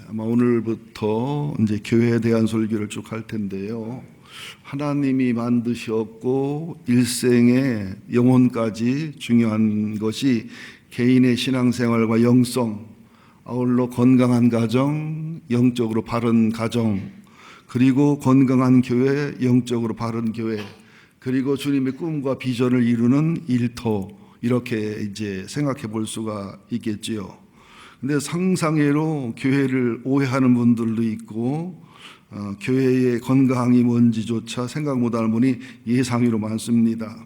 아마 오늘부터 이제 교회에 대한 설교를 쭉 할 텐데요. 하나님이 만드셨고 일생의 영혼까지 중요한 것이 개인의 신앙생활과 영성, 아울러 건강한 가정, 영적으로 바른 가정, 그리고 건강한 교회, 영적으로 바른 교회, 그리고 주님의 꿈과 비전을 이루는 일터, 이렇게 이제 생각해 볼 수가 있겠지요. 근데 상상외로 교회를 오해하는 분들도 있고, 교회의 건강이 뭔지조차 생각 못하는 분이 예상외로 많습니다.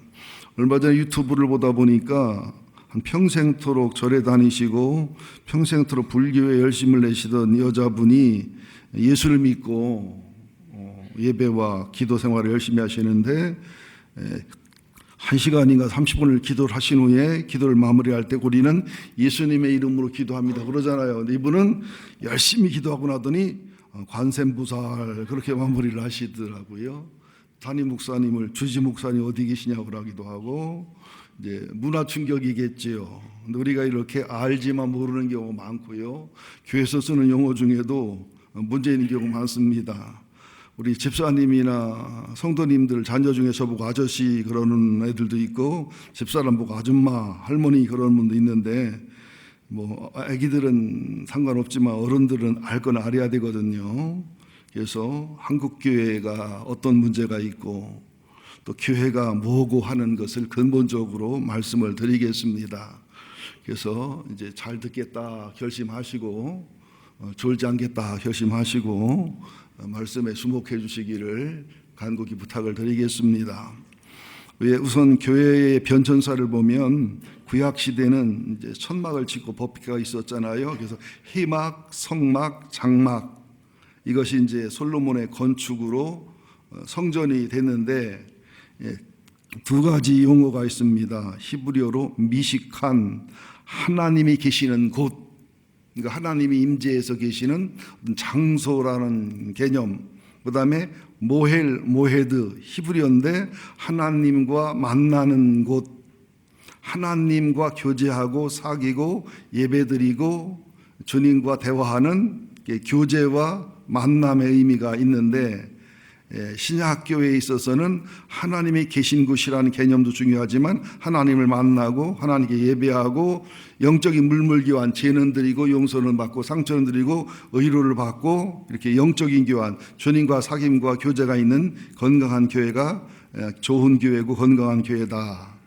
얼마 전에 유튜브를 보다 보니까 한 평생토록 절에 다니시고 평생토록 불교에 열심을 내시던 여자분이 예수를 믿고 예배와 기도 생활을 열심히 하시는데 1시간인가 30분을 기도를 하신 후에 기도를 마무리할 때 우리는 예수님의 이름으로 기도합니다 그러잖아요. 근데 이분은 열심히 기도하고 나더니 관세음보살 그렇게 마무리를 하시더라고요. 담임 목사님을 주지 목사님 어디 계시냐고 하기도 하고, 이제 문화 충격이겠지요. 근데 우리가 이렇게 알지만 모르는 경우가 많고요. 교회에서 쓰는 용어 중에도 문제 있는 경우가 많습니다. 우리 집사님이나 성도님들 자녀 중에 저보고 아저씨 그러는 애들도 있고, 집사람 보고 아줌마, 할머니 그러는 분도 있는데, 뭐 아기들은 상관없지만 어른들은 알 건 알아야 되거든요. 그래서 한국 교회가 어떤 문제가 있고 또 교회가 뭐고 하는 것을 근본적으로 말씀을 드리겠습니다. 그래서 이제 잘 듣겠다 결심하시고 졸지 않겠다 결심하시고 말씀에 주목해 주시기를 간곡히 부탁을 드리겠습니다. 우선 교회의 변천사를 보면 구약 시대는 이제 천막을 짓고 법궤가 있었잖아요. 그래서 희막, 성막, 장막, 이것이 이제 솔로몬의 건축으로 성전이 됐는데, 두 가지 용어가 있습니다. 히브리어로 미식한, 하나님이 계시는 곳, 그러니까 하나님이 임재해서 계시는 장소라는 개념. 그 다음에 모헬, 모헤드, 히브리어인데 하나님과 만나는 곳, 하나님과 교제하고 사귀고 예배드리고 주님과 대화하는 교제와 만남의 의미가 있는데, 신약교회에 있어서는 하나님이 계신 곳이라는 개념도 중요하지만 하나님을 만나고 하나님께 예배하고 영적인 물물교환, 죄는 드리고 용서는 받고 상처는 드리고 의로를 받고, 이렇게 영적인 교환, 주님과 사귐과 교제가 있는 건강한 교회가 좋은 교회고 건강한 교회다.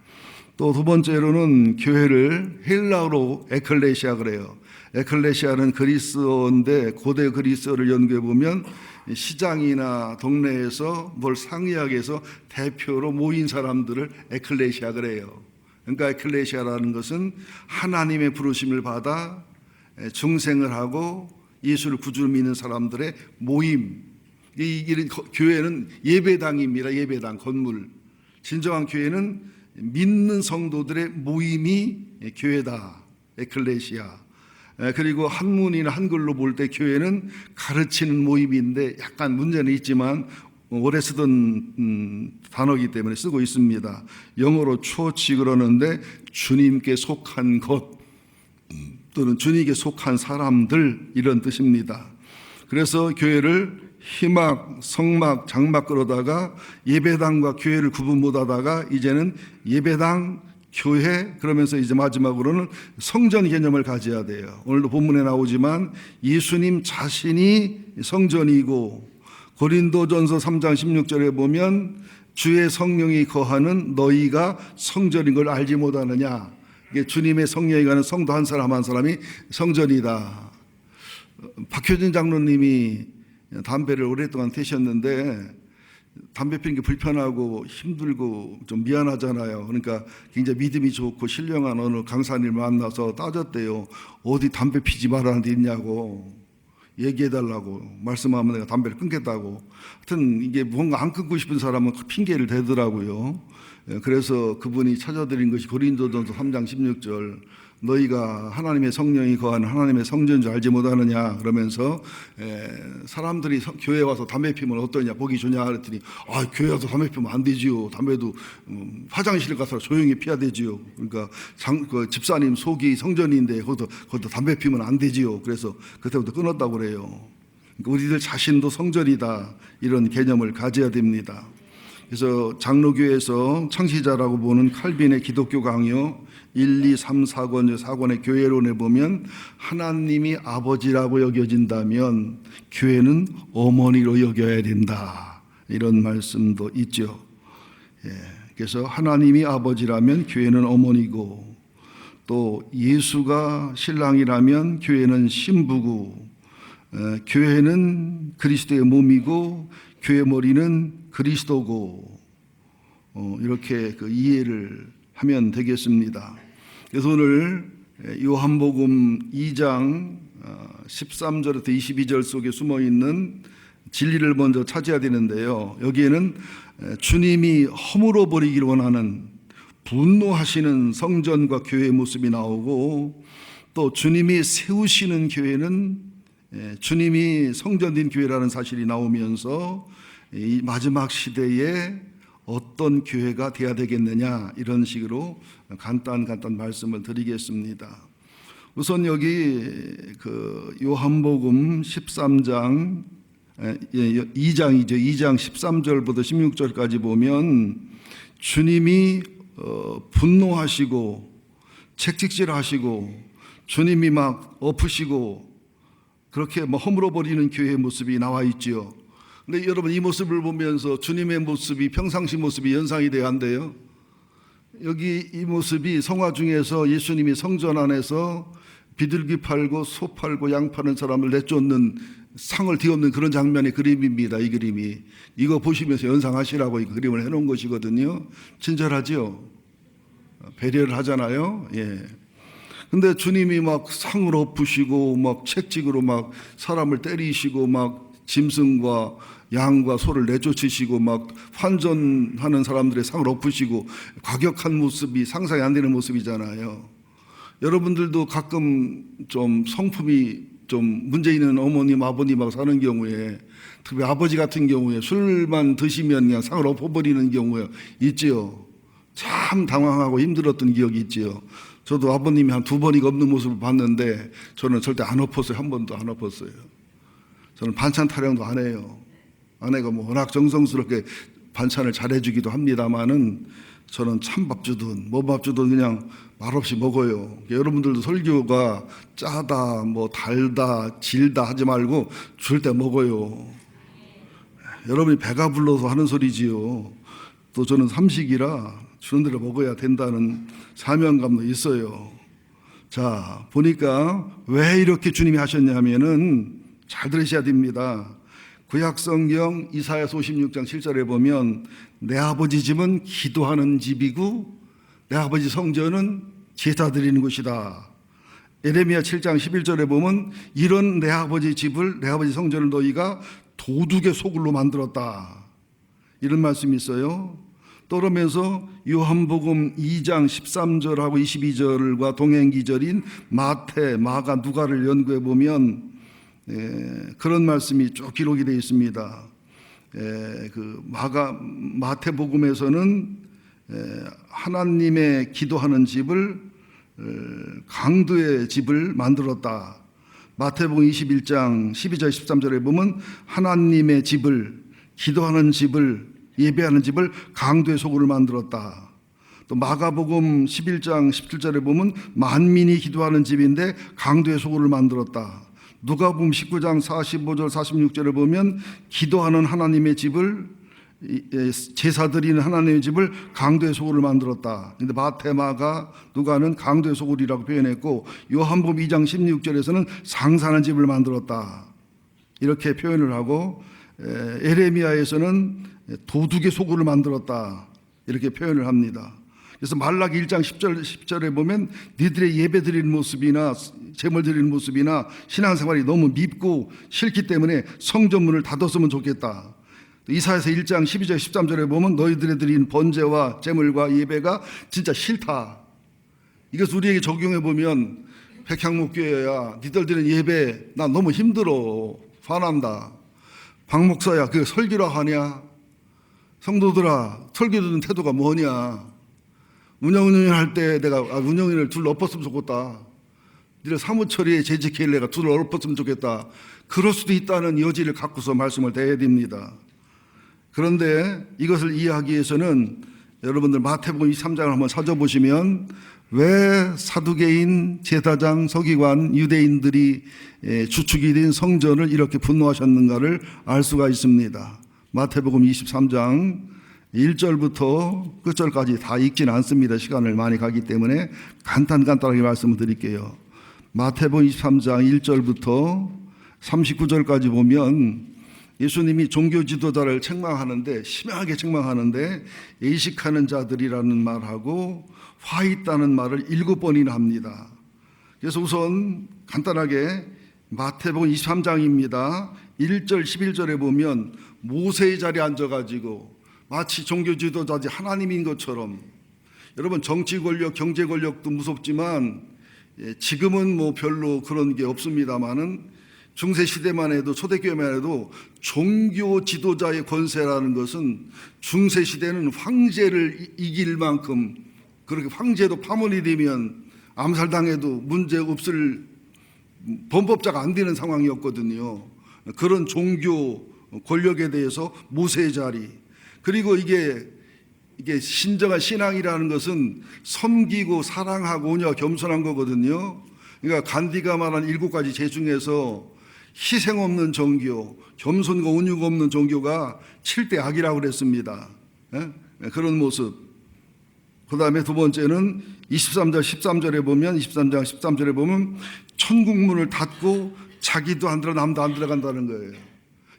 또 두 번째로는 교회를 헬라어로 에클레시아 그래요. 에클레시아는 그리스어인데 고대 그리스어를 연구해 보면 시장이나 동네에서 뭘 상이하게 해서 대표로 모인 사람들을 에클레시아 그래요. 그러니까 에클레시아라는 것은 하나님의 부르심을 받아 중생을 하고 예수를 구주로 믿는 사람들의 모임. 이런 교회는 예배당입니다. 예배당, 건물. 진정한 교회는 믿는 성도들의 모임이 교회다. 에클레시아. 그리고 한문이나 한글로 볼 때 교회는 가르치는 모임인데 약간 문제는 있지만 오래 쓰던 단어이기 때문에 쓰고 있습니다. 영어로 church 그러는데 주님께 속한 것 또는 주님께 속한 사람들, 이런 뜻입니다. 그래서 교회를 희막, 성막, 장막 그러다가 예배당과 교회를 구분 못하다가 이제는 예배당, 교회, 그러면서 이제 마지막으로는 성전 개념을 가져야 돼요. 오늘도 본문에 나오지만 예수님 자신이 성전이고, 고린도전서 3장 16절에 보면 주의 성령이 거하는 너희가 성전인 걸 알지 못하느냐. 이게 주님의 성령이 가는 성도 한 사람 한 사람이 성전이다. 박효진 장로님이 담배를 오랫동안 태셨는데 담배 피는 게 불편하고 힘들고 좀 미안하잖아요. 그러니까 굉장히 믿음이 좋고 신령한 어느 강사님을 만나서 따졌대요. 어디 담배 피지 말라는 데 있냐고 얘기해달라고 말씀하면 내가 담배를 끊겠다고. 하여튼 이게 뭔가 안 끊고 싶은 사람은 핑계를 대더라고요. 그래서 그분이 찾아드린 것이 고린도전서 3장 16절 너희가 하나님의 성령이 거하는 하나님의 성전인 줄 알지 못하느냐 그러면서 사람들이 교회에 와서 담배 피우면 어떠냐, 보기 좋냐 그랬더니 교회 와서 담배 피우면 안 되지요. 담배도 화장실 가서 조용히 피워야 되지요. 그러니까 그 집사님 속이 성전인데 거기서 담배 피우면 안 되지요. 그래서 그때부터 끊었다고 그래요. 그러니까 우리들 자신도 성전이다, 이런 개념을 가져야 됩니다. 그래서 장로교에서 창시자라고 보는 칼빈의 기독교 강요 1, 2, 3, 4권의 교회론에 보면 하나님이 아버지라고 여겨진다면 교회는 어머니로 여겨야 된다, 이런 말씀도 있죠. 그래서 하나님이 아버지라면 교회는 어머니고, 또 예수가 신랑이라면 교회는 신부고, 교회는 그리스도의 몸이고 교회 머리는 그리스도고, 이렇게 그 이해를 하면 되겠습니다. 그래서 오늘 요한복음 2장 13절부터 22절 속에 숨어있는 진리를 먼저 찾아야 되는데요. 여기에는 주님이 허물어 버리기를 원하는 분노하시는 성전과 교회의 모습이 나오고, 또 주님이 세우시는 교회는 주님이 성전인 교회라는 사실이 나오면서 이 마지막 시대에 어떤 교회가 되어야 되겠느냐, 이런 식으로 간단 말씀을 드리겠습니다. 우선 여기 그 요한복음 13장 2장이죠. 2장 13절부터 16절까지 보면 주님이 분노하시고 책찍질하시고 주님이 막 엎으시고 그렇게 허물어 버리는 교회의 모습이 나와 있지요. 근데 여러분, 이 모습을 보면서 주님의 모습이 평상시 모습이 연상이 돼야 한대요. 여기 이 모습이 성화 중에서 예수님이 성전 안에서 비둘기 팔고 소 팔고 양 파는 사람을 내쫓는 상을 뒤엎는 그런 장면의 그림입니다. 이 그림이, 이거 보시면서 연상하시라고 이 그림을 해놓은 것이거든요. 친절하죠? 배려를 하잖아요. 근데 주님이 막 상을 엎으시고 막 채찍으로 막 사람을 때리시고 막 짐승과 양과 소를 내쫓으시고 막 환전하는 사람들의 상을 엎으시고 과격한 모습이 상상이 안 되는 모습이잖아요. 여러분들도 가끔 좀 성품이 좀 문제 있는 어머님, 아버님하고 사는 경우에, 특히 아버지 같은 경우에 술만 드시면 그냥 상을 엎어버리는 경우가 있지요. 참 당황하고 힘들었던 기억이 있지요. 저도 아버님이 한 2번이 없는 모습을 봤는데 저는 절대 안 엎었어요. 한 번도 안 엎었어요. 저는 반찬 타령도 안 해요. 아내가 워낙 정성스럽게 반찬을 잘해주기도 합니다만은 저는 찬밥 주든 밥 주든 그냥 말없이 먹어요. 여러분들도 설교가 짜다, 달다, 질다 하지 말고 줄 때 먹어요. 여러분이 배가 불러서 하는 소리지요. 또 저는 삼식이라 주는 대로 먹어야 된다는 사명감도 있어요. 자, 보니까 왜 이렇게 주님이 하셨냐면은 잘 들으셔야 됩니다. 구약성경 이사야서 56장 7절에 보면 내 아버지 집은 기도하는 집이고 내 아버지 성전은 제사 드리는 곳이다. 에레미야 7장 11절에 보면 이런 내 아버지 집을, 내 아버지 성전을 너희가 도둑의 소굴로 만들었다, 이런 말씀이 있어요. 또 그러면서 요한복음 2장 13절하고 22절과 동행기절인 마태, 마가, 누가를 연구해 보면 그런 말씀이 쭉 기록이 되어 있습니다. 그 마태복음에서는 하나님의 기도하는 집을, 강도의 집을 만들었다. 마태복음 21장 12절 13절에 보면 하나님의 집을, 기도하는 집을, 예배하는 집을 강도의 소굴을 만들었다. 또 마가복음 11장 17절에 보면 만민이 기도하는 집인데 강도의 소굴을 만들었다. 누가복음 19장 45절 46절에 보면 기도하는 하나님의 집을, 제사 드리는 하나님의 집을 강도의 소굴을 만들었다. 근데 마태, 마가, 누가는 강도의 소굴이라고 표현했고 요한복음 2장 16절에서는 상사는 집을 만들었다, 이렇게 표현을 하고 에레미야에서는 도둑의 소굴을 만들었다, 이렇게 표현을 합니다. 그래서 말라기 1장 10절에 보면 니들의 예배 드리는 모습이나 제물 드리는 모습이나 신앙생활이 너무 밉고 싫기 때문에 성전문을 닫았으면 좋겠다. 이사야서 1장 12절 13절에 보면 너희들의 드린 번제와 제물과 예배가 진짜 싫다. 이것을 우리에게 적용해 보면 백향목교회야 니들 드리는 예배 나 너무 힘들어 화난다. 박 목사야 그게 설교라 하냐? 성도들아 설교 듣는 태도가 뭐냐? 운영위원 할 때 내가 운영위원을 둘 엎었으면 좋겠다. 니들 사무처리에 재직해야 내가 둘 엎었으면 좋겠다. 그럴 수도 있다는 여지를 갖고서 말씀을 드려야 됩니다. 그런데 이것을 이해하기 위해서는 여러분들 마태복음 23장을 한번 찾아보시면 왜 사두개인, 제사장, 서기관, 유대인들이 주축이 된 성전을 이렇게 분노하셨는가를 알 수가 있습니다. 마태복음 23장 1절부터 끝절까지 다 읽지는 않습니다. 시간을 많이 가기 때문에 간단하게 말씀을 드릴게요. 마태복음 23장 1절부터 39절까지 보면 예수님이 종교 지도자를 책망하는데 심하게 책망하는데 의식하는 자들이라는 말하고 화 있다는 말을 7번이나 합니다. 그래서 우선 간단하게 마태복음 23장입니다. 1절 11절에 보면 모세의 자리에 앉아가지고 마치 종교 지도자지 하나님인 것처럼, 여러분 정치 권력, 경제 권력도 무섭지만 지금은 뭐 별로 그런 게 없습니다만은 중세 시대만 해도 초대교회만 해도 종교 지도자의 권세라는 것은 중세 시대는 황제를 이길 만큼, 그렇게 황제도 파문이 되면 암살당해도 문제 없을 범법자가 안 되는 상황이었거든요. 그런 종교 권력에 대해서 모세의 자리, 그리고 이게 진정한 신앙이라는 것은 섬기고 사랑하고 온유하고 겸손한 거거든요. 그러니까 간디가 말한 7가지 제 중에서 희생 없는 종교, 겸손과 온유가 없는 종교가 7대 악이라고 그랬습니다. 그런 모습. 그 다음에 두 번째는 23절 13절에 보면 23장 13절에 보면 천국문을 닫고 자기도 안 들어 남도 안 들어간다는 거예요.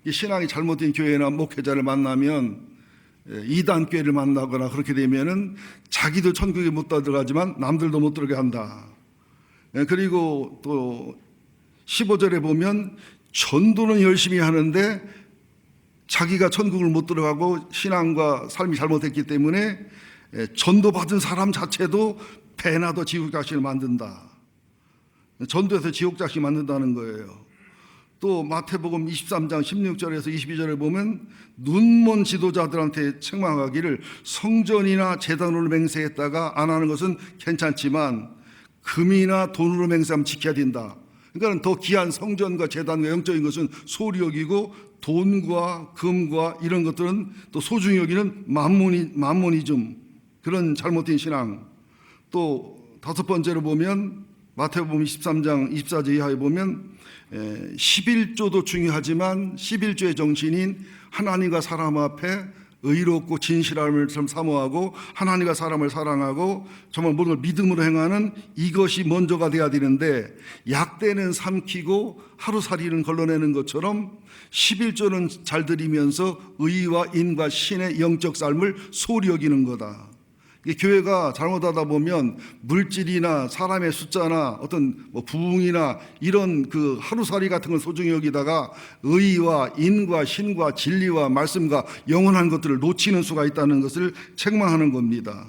이 신앙이 잘못된 교회나 목회자를 만나면, 이단교회를 만나거나 그렇게 되면은 자기도 천국에 못 들어가지만 남들도 못 들어가게 한다. 그리고 또 15절에 보면 전도는 열심히 하는데 자기가 천국을 못 들어가고 신앙과 삶이 잘못했기 때문에 전도받은 사람 자체도 배나도 지옥자식을 만든다. 전도해서 지옥자식 만든다는 거예요. 또 마태복음 23장 16절에서 22절에 보면 눈먼 지도자들한테 책망하기를 성전이나 제단으로 맹세했다가 안 하는 것은 괜찮지만 금이나 돈으로 맹세하면 지켜야 된다. 그러니까 더 귀한 성전과 제단과 영적인 것은 소홀히 여기고 돈과 금과 이런 것들은 또 소중히 여기는 만모니즘, 그런 잘못된 신앙. 또 다섯 번째로 보면 마태복음 23장 24절 이하에 보면 11조도 중요하지만 11조의 정신인 하나님과 사람 앞에 의롭고 진실함을 사모하고 하나님과 사람을 사랑하고 정말 모든 걸 믿음으로 행하는 이것이 먼저가 돼야 되는데, 약대는 삼키고 하루살이는 걸러내는 것처럼 11조는 잘 드리면서 의와 인과 신의 영적 삶을 소홀히 여기는 거다. 교회가 잘못하다 보면 물질이나 사람의 숫자나 어떤 부흥이나 이런 그 하루살이 같은 걸 소중히 여기다가 의와 인과 신과 진리와 말씀과 영원한 것들을 놓치는 수가 있다는 것을 책망하는 겁니다.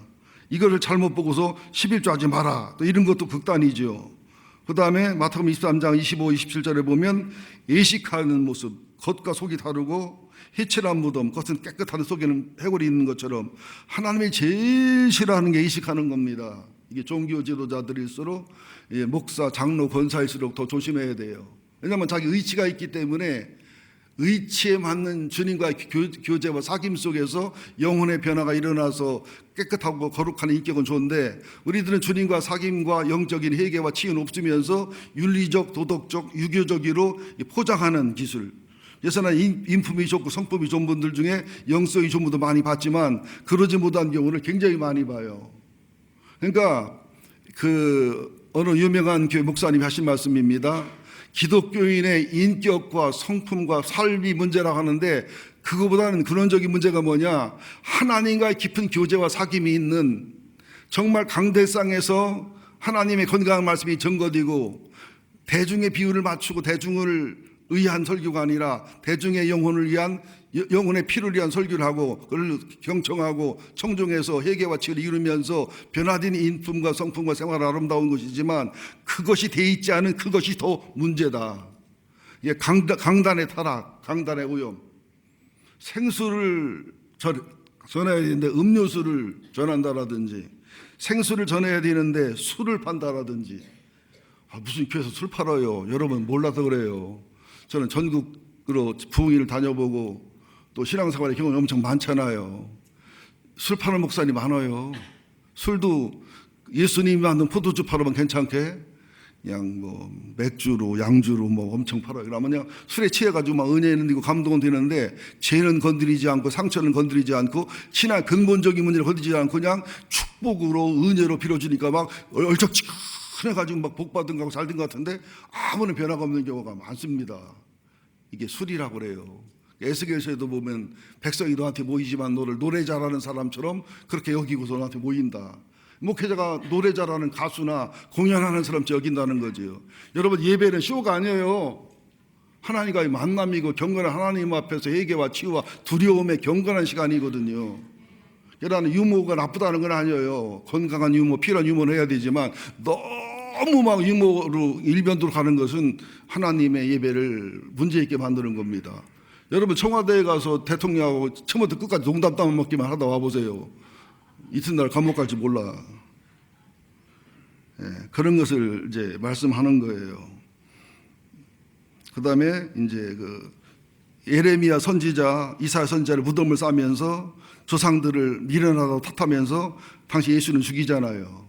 이거를 잘못 보고서 11조 하지 마라, 또 이런 것도 극단이죠. 그 다음에 마태복음 23장 25, 27절에 보면 예식하는 모습, 겉과 속이 다르고 해칠한 무덤, 겉은 깨끗한데 속에는 해골이 있는 것처럼 하나님이 제일 싫어하는 게 의식하는 겁니다. 이게 종교 지도자들일수록, 목사, 장로, 권사일수록 더 조심해야 돼요. 왜냐하면 자기 의치가 있기 때문에 의치에 맞는 주님과의 교제와 사귐 속에서 영혼의 변화가 일어나서 깨끗하고 거룩한 인격은 좋은데, 우리들은 주님과 사귐과 영적인 회개와 치유는 없으면서 윤리적, 도덕적, 유교적으로 포장하는 기술. 예서나 인품이 좋고 성품이 좋은 분들 중에 영성이 좋은 분도 많이 봤지만 그러지 못한 경우를 굉장히 많이 봐요. 그러니까 어느 유명한 교회 목사님이 하신 말씀입니다. 기독교인의 인격과 성품과 삶이 문제라고 하는데, 그거보다는 근원적인 문제가 뭐냐, 하나님과의 깊은 교제와 사귐이 있는, 정말 강대상에서 하나님의 건강한 말씀이 전거되고 대중의 비율을 맞추고 대중을 의한 설교가 아니라 대중의 영혼을 위한, 영혼의 피를 위한 설교를 하고 그를 경청하고 청중해서 회개와 치유를 이루면서 변화된 인품과 성품과 생활을 아름다운 것이지만 그것이 돼 있지 않은 그것이 더 문제다. 이게 강단의 타락, 강단의 오염. 생수를 전해야 되는데 음료수를 전한다라든지, 생수를 전해야 되는데 술을 판다라든지. 무슨 교회에서 술 팔아요? 여러분 몰라서 그래요. 저는 전국으로 부흥회를 다녀보고 또 신앙생활의 경험이 엄청 많잖아요. 술 파는 목사님 많아요. 술도 예수님이 만든 포도주 팔으면 괜찮게 그냥 뭐 맥주로 양주로 뭐 엄청 팔아요. 그러면 그냥 술에 취해가지고 막 은혜는 되고 감동은 되는데 죄는 건드리지 않고 상처는 건드리지 않고 신앙 근본적인 문제를 건드리지 않고 그냥 축복으로 은혜로 빌어주니까 막 얼적지근해가지고 막 복받은 거고 살든 것 같은데 아무런 변화가 없는 경우가 많습니다. 이게 술이라고 그래요. 에스겔서에도 보면 백성이 너한테 모이지만 너를 노래 잘하는 사람처럼 그렇게 여기고서 너한테 모인다. 목회자가 노래 잘하는 가수나 공연하는 사람처럼 여긴다는 거죠. 여러분 예배는 쇼가 아니에요. 하나님과의 만남이고 경건한 하나님 앞에서 회개와 치유와 두려움의 경건한 시간이거든요. 그러나 유머가 나쁘다는 건 아니에요. 건강한 유머, 필요한 유머는 해야 되지만 너무 막 유머로 일변도로 가는 것은 하나님의 예배를 문제 있게 만드는 겁니다. 여러분 청와대에 가서 대통령하고 처음부터 끝까지 농담 먹기만 하다 와보세요. 이튿날 감옥 갈지 몰라. 그런 것을 이제 말씀하는 거예요. 그 다음에 이제 그 예레미야 선지자, 이사야 선지자를 무덤을 싸면서 조상들을 미련하다고 탓하면서 당시 예수는 죽이잖아요.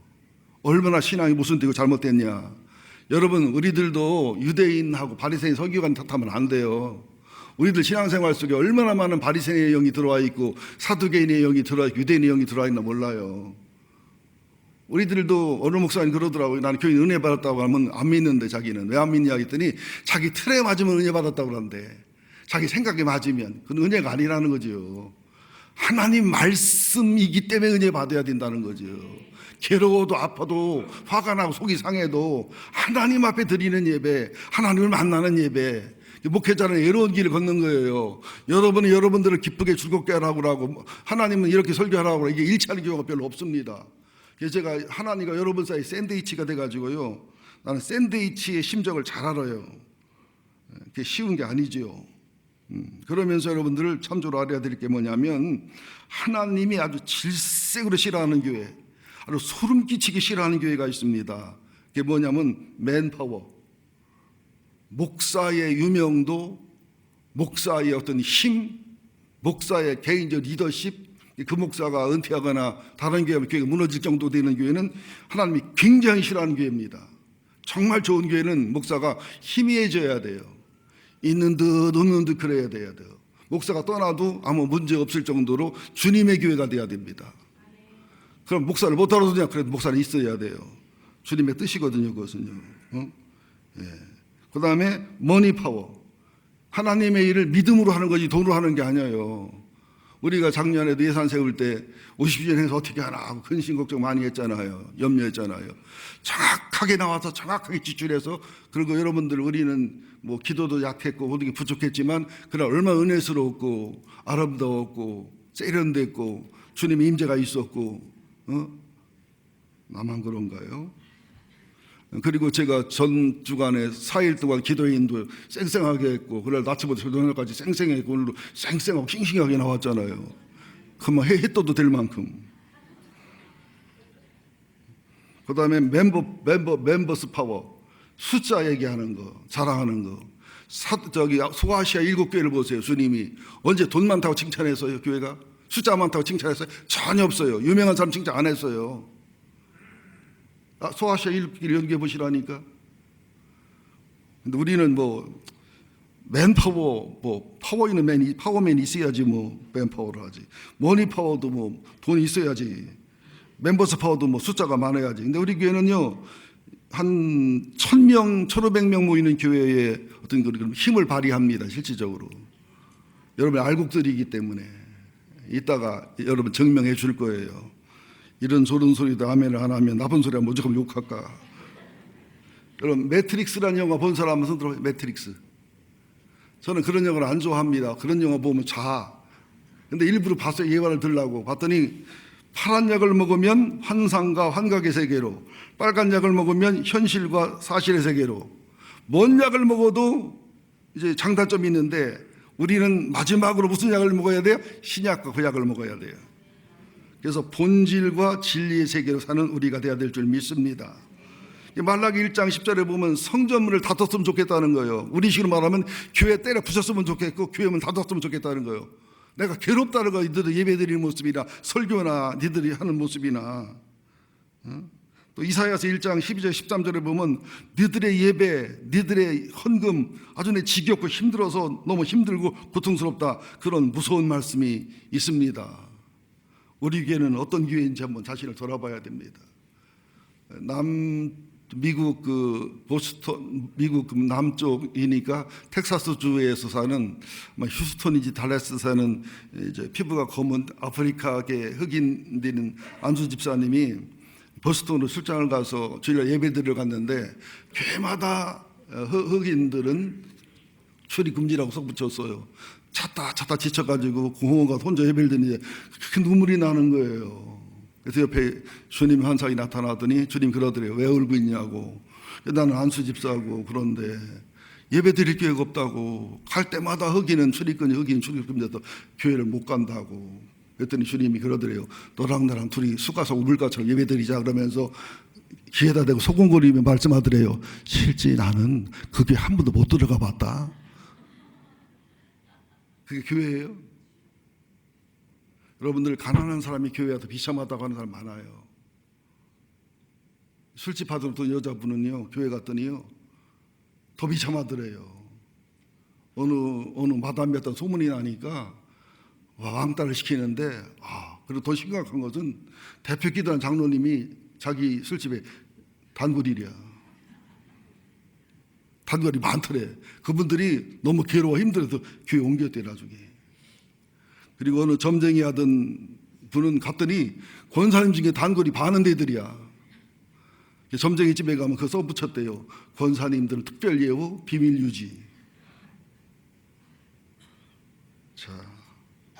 얼마나 신앙이 모순되고 잘못됐냐. 여러분 우리들도 유대인하고 바리새인 서기관 탓하면 안 돼요. 우리들 신앙생활 속에 얼마나 많은 바리새인의 영이 들어와 있고 사두개인의 영이 들어와 있고 유대인의 영이 들어와 있나 몰라요. 우리들도 어느 목사님 그러더라고요. 나는 교인 은혜 받았다고 하면 안 믿는데 자기는 왜 안 믿냐 했더니 자기 틀에 맞으면 은혜 받았다고 그러는데 자기 생각에 맞으면 그건 은혜가 아니라는 거죠. 하나님 말씀이기 때문에 은혜 받아야 된다는 거죠. 괴로워도 아파도 화가 나고 속이 상해도 하나님 앞에 드리는 예배, 하나님을 만나는 예배, 목회자는 애로운 길을 걷는 거예요. 여러분은 여러분들을 기쁘게 즐겁게 하라고 하나님은 이렇게 설교하라고 이게 일치하는 경우가 별로 없습니다. 그래서 제가 하나님과 여러분 사이 샌드위치가 돼가지고요. 나는 샌드위치의 심정을 잘 알아요. 그게 쉬운 게 아니지요. 그러면서 여러분들을 참조로 알아야 될 게 뭐냐면 하나님이 아주 질색으로 싫어하는 교회, 아주 소름 끼치게 싫어하는 교회가 있습니다. 그게 뭐냐면 맨파워. 목사의 유명도, 목사의 어떤 힘, 목사의 개인적 리더십, 그 목사가 은퇴하거나 다른 교회가 무너질 정도 되는 교회는 하나님이 굉장히 싫어하는 교회입니다. 정말 좋은 교회는 목사가 희미해져야 돼요. 있는 듯 없는 듯 그래야 돼요. 목사가 떠나도 아무 문제 없을 정도로 주님의 교회가 돼야 됩니다. 그럼 목사를 못 알아두냐? 그래도 목사는 있어야 돼요. 주님의 뜻이거든요, 그것은요. 그 다음에 머니 파워. 하나님의 일을 믿음으로 하는 거지 돈으로 하는 게 아니에요. 우리가 작년에도 예산 세울 때 50년 해서 어떻게 하나 하고 근심 걱정 많이 했잖아요. 염려했잖아요. 정확하게 나와서 정확하게 지출해서, 그리고 여러분들 우리는 뭐 기도도 약했고 모든 게 부족했지만 그러나 얼마나 은혜스러웠고 아름다웠고 세련됐고 주님의 임재가 있었고, 나만 그런가요? 그리고 제가 전 주간에 4일 동안 기도인도 쌩쌩하게 했고, 그날 낮부터 저녁까지 쌩쌩했고, 오늘도 쌩쌩하고 싱싱하게 나왔잖아요. 그만 해 떠도 될 만큼. 그 다음에 멤버스 파워. 숫자 얘기하는 거, 자랑하는 거. 소아시아 7교회를 보세요. 주님이 언제 돈 많다고 칭찬했어요? 교회가? 숫자 많다고 칭찬했어요? 전혀 없어요. 유명한 사람 칭찬 안 했어요. 소아시아 7교회를 연구해 보시라니까. 근데 우리는 뭐 맨파워, 뭐 파워 있는 파워맨이 있어야지 뭐 맨파워를 하지. 머니 파워도 뭐 돈이 있어야지. 멤버스 파워도 뭐 숫자가 많아야지. 근데 우리 교회는요, 한 1000명, 1500명 모이는 교회에 어떤 그런 힘을 발휘합니다. 실질적으로. 여러분의 알곡들이기 때문에 이따가 여러분 증명해 줄 거예요. 이런 좋은 소리도 아멘을 안 하면 나쁜 소리 하면 무조건 욕할까. 여러분 매트릭스라는 영화 본 사람은 손 들어봐요. 매트릭스. 저는 그런 영화를 안 좋아합니다. 그런 영화 보면 근데 일부러 봤어요. 예화를 들으려고 봤더니 파란 약을 먹으면 환상과 환각의 세계로, 빨간 약을 먹으면 현실과 사실의 세계로. 뭔 약을 먹어도 이제 장단점이 있는데 우리는 마지막으로 무슨 약을 먹어야 돼요? 신약과 그 약을 먹어야 돼요. 그래서 본질과 진리의 세계로 사는 우리가 돼야 될 줄 믿습니다. 말라기 1장 10절에 보면 성전문을 닫았으면 좋겠다는 거예요. 우리식으로 말하면 교회 때려 부셨으면 좋겠고 교회문 닫았으면 좋겠다는 거예요. 내가 괴롭다는 거, 니들이 예배드리는 모습이나 설교나 니들이 하는 모습이나. 또 이사야서 1장 12절 13절에 보면 니들의 예배, 니들의 헌금 아주 내 지겹고 힘들어서 너무 힘들고 고통스럽다, 그런 무서운 말씀이 있습니다. 우리 교회는 어떤 교회인지 한번 자신을 돌아봐야 됩니다. 미국 보스턴, 미국 남쪽이니까 텍사스 주에서 사는 휴스턴인지 달라스 사는 이제 피부가 검은 아프리카계 흑인들인 안수 집사님이 보스턴으로 출장을 가서 주일날 예배드리러 갔는데 교회마다 흑인들은 출입 금지라고 써 붙였어요. 찾다 지쳐가지고 공원 가서 혼자 예배를 드리는데 그렇게 눈물이 나는 거예요. 그래서 옆에 주님 환상이 나타나더니 주님 그러더래요. 왜 울고 있냐고. 나는 안수 집사고 그런데 예배 드릴 기회가 없다고. 갈 때마다 흑인 출입금지여서 교회를 못 간다고. 그랬더니 주님이 그러더래요. 너랑 나랑 둘이 쑥가서 우물가처럼 예배 드리자 그러면서 귀에다 대고 소곤거리며 말씀하더래요. 실제 나는 그 교회 한 번도 못 들어가 봤다. 그게 교회예요? 여러분들, 가난한 사람이 교회 와서 비참하다고 하는 사람 많아요. 술집 하던 어떤 여자분은요, 교회 갔더니요, 더 비참하더래요. 어느 마담이었던 소문이 나니까 왕따를 시키는데, 그리고 더 심각한 것은 대표 기도한 장로님이 자기 술집에 단골이랴. 단골이 많더래. 그분들이 너무 괴로워 힘들어서 교회 옮겼대 나중에. 그리고 어느 점쟁이 하던 분은 갔더니 권사님 중에 단골이 반은 애들이야. 점쟁이 집에 가면 그거 써붙였대요. 권사님들은 특별 예우, 비밀 유지. 자,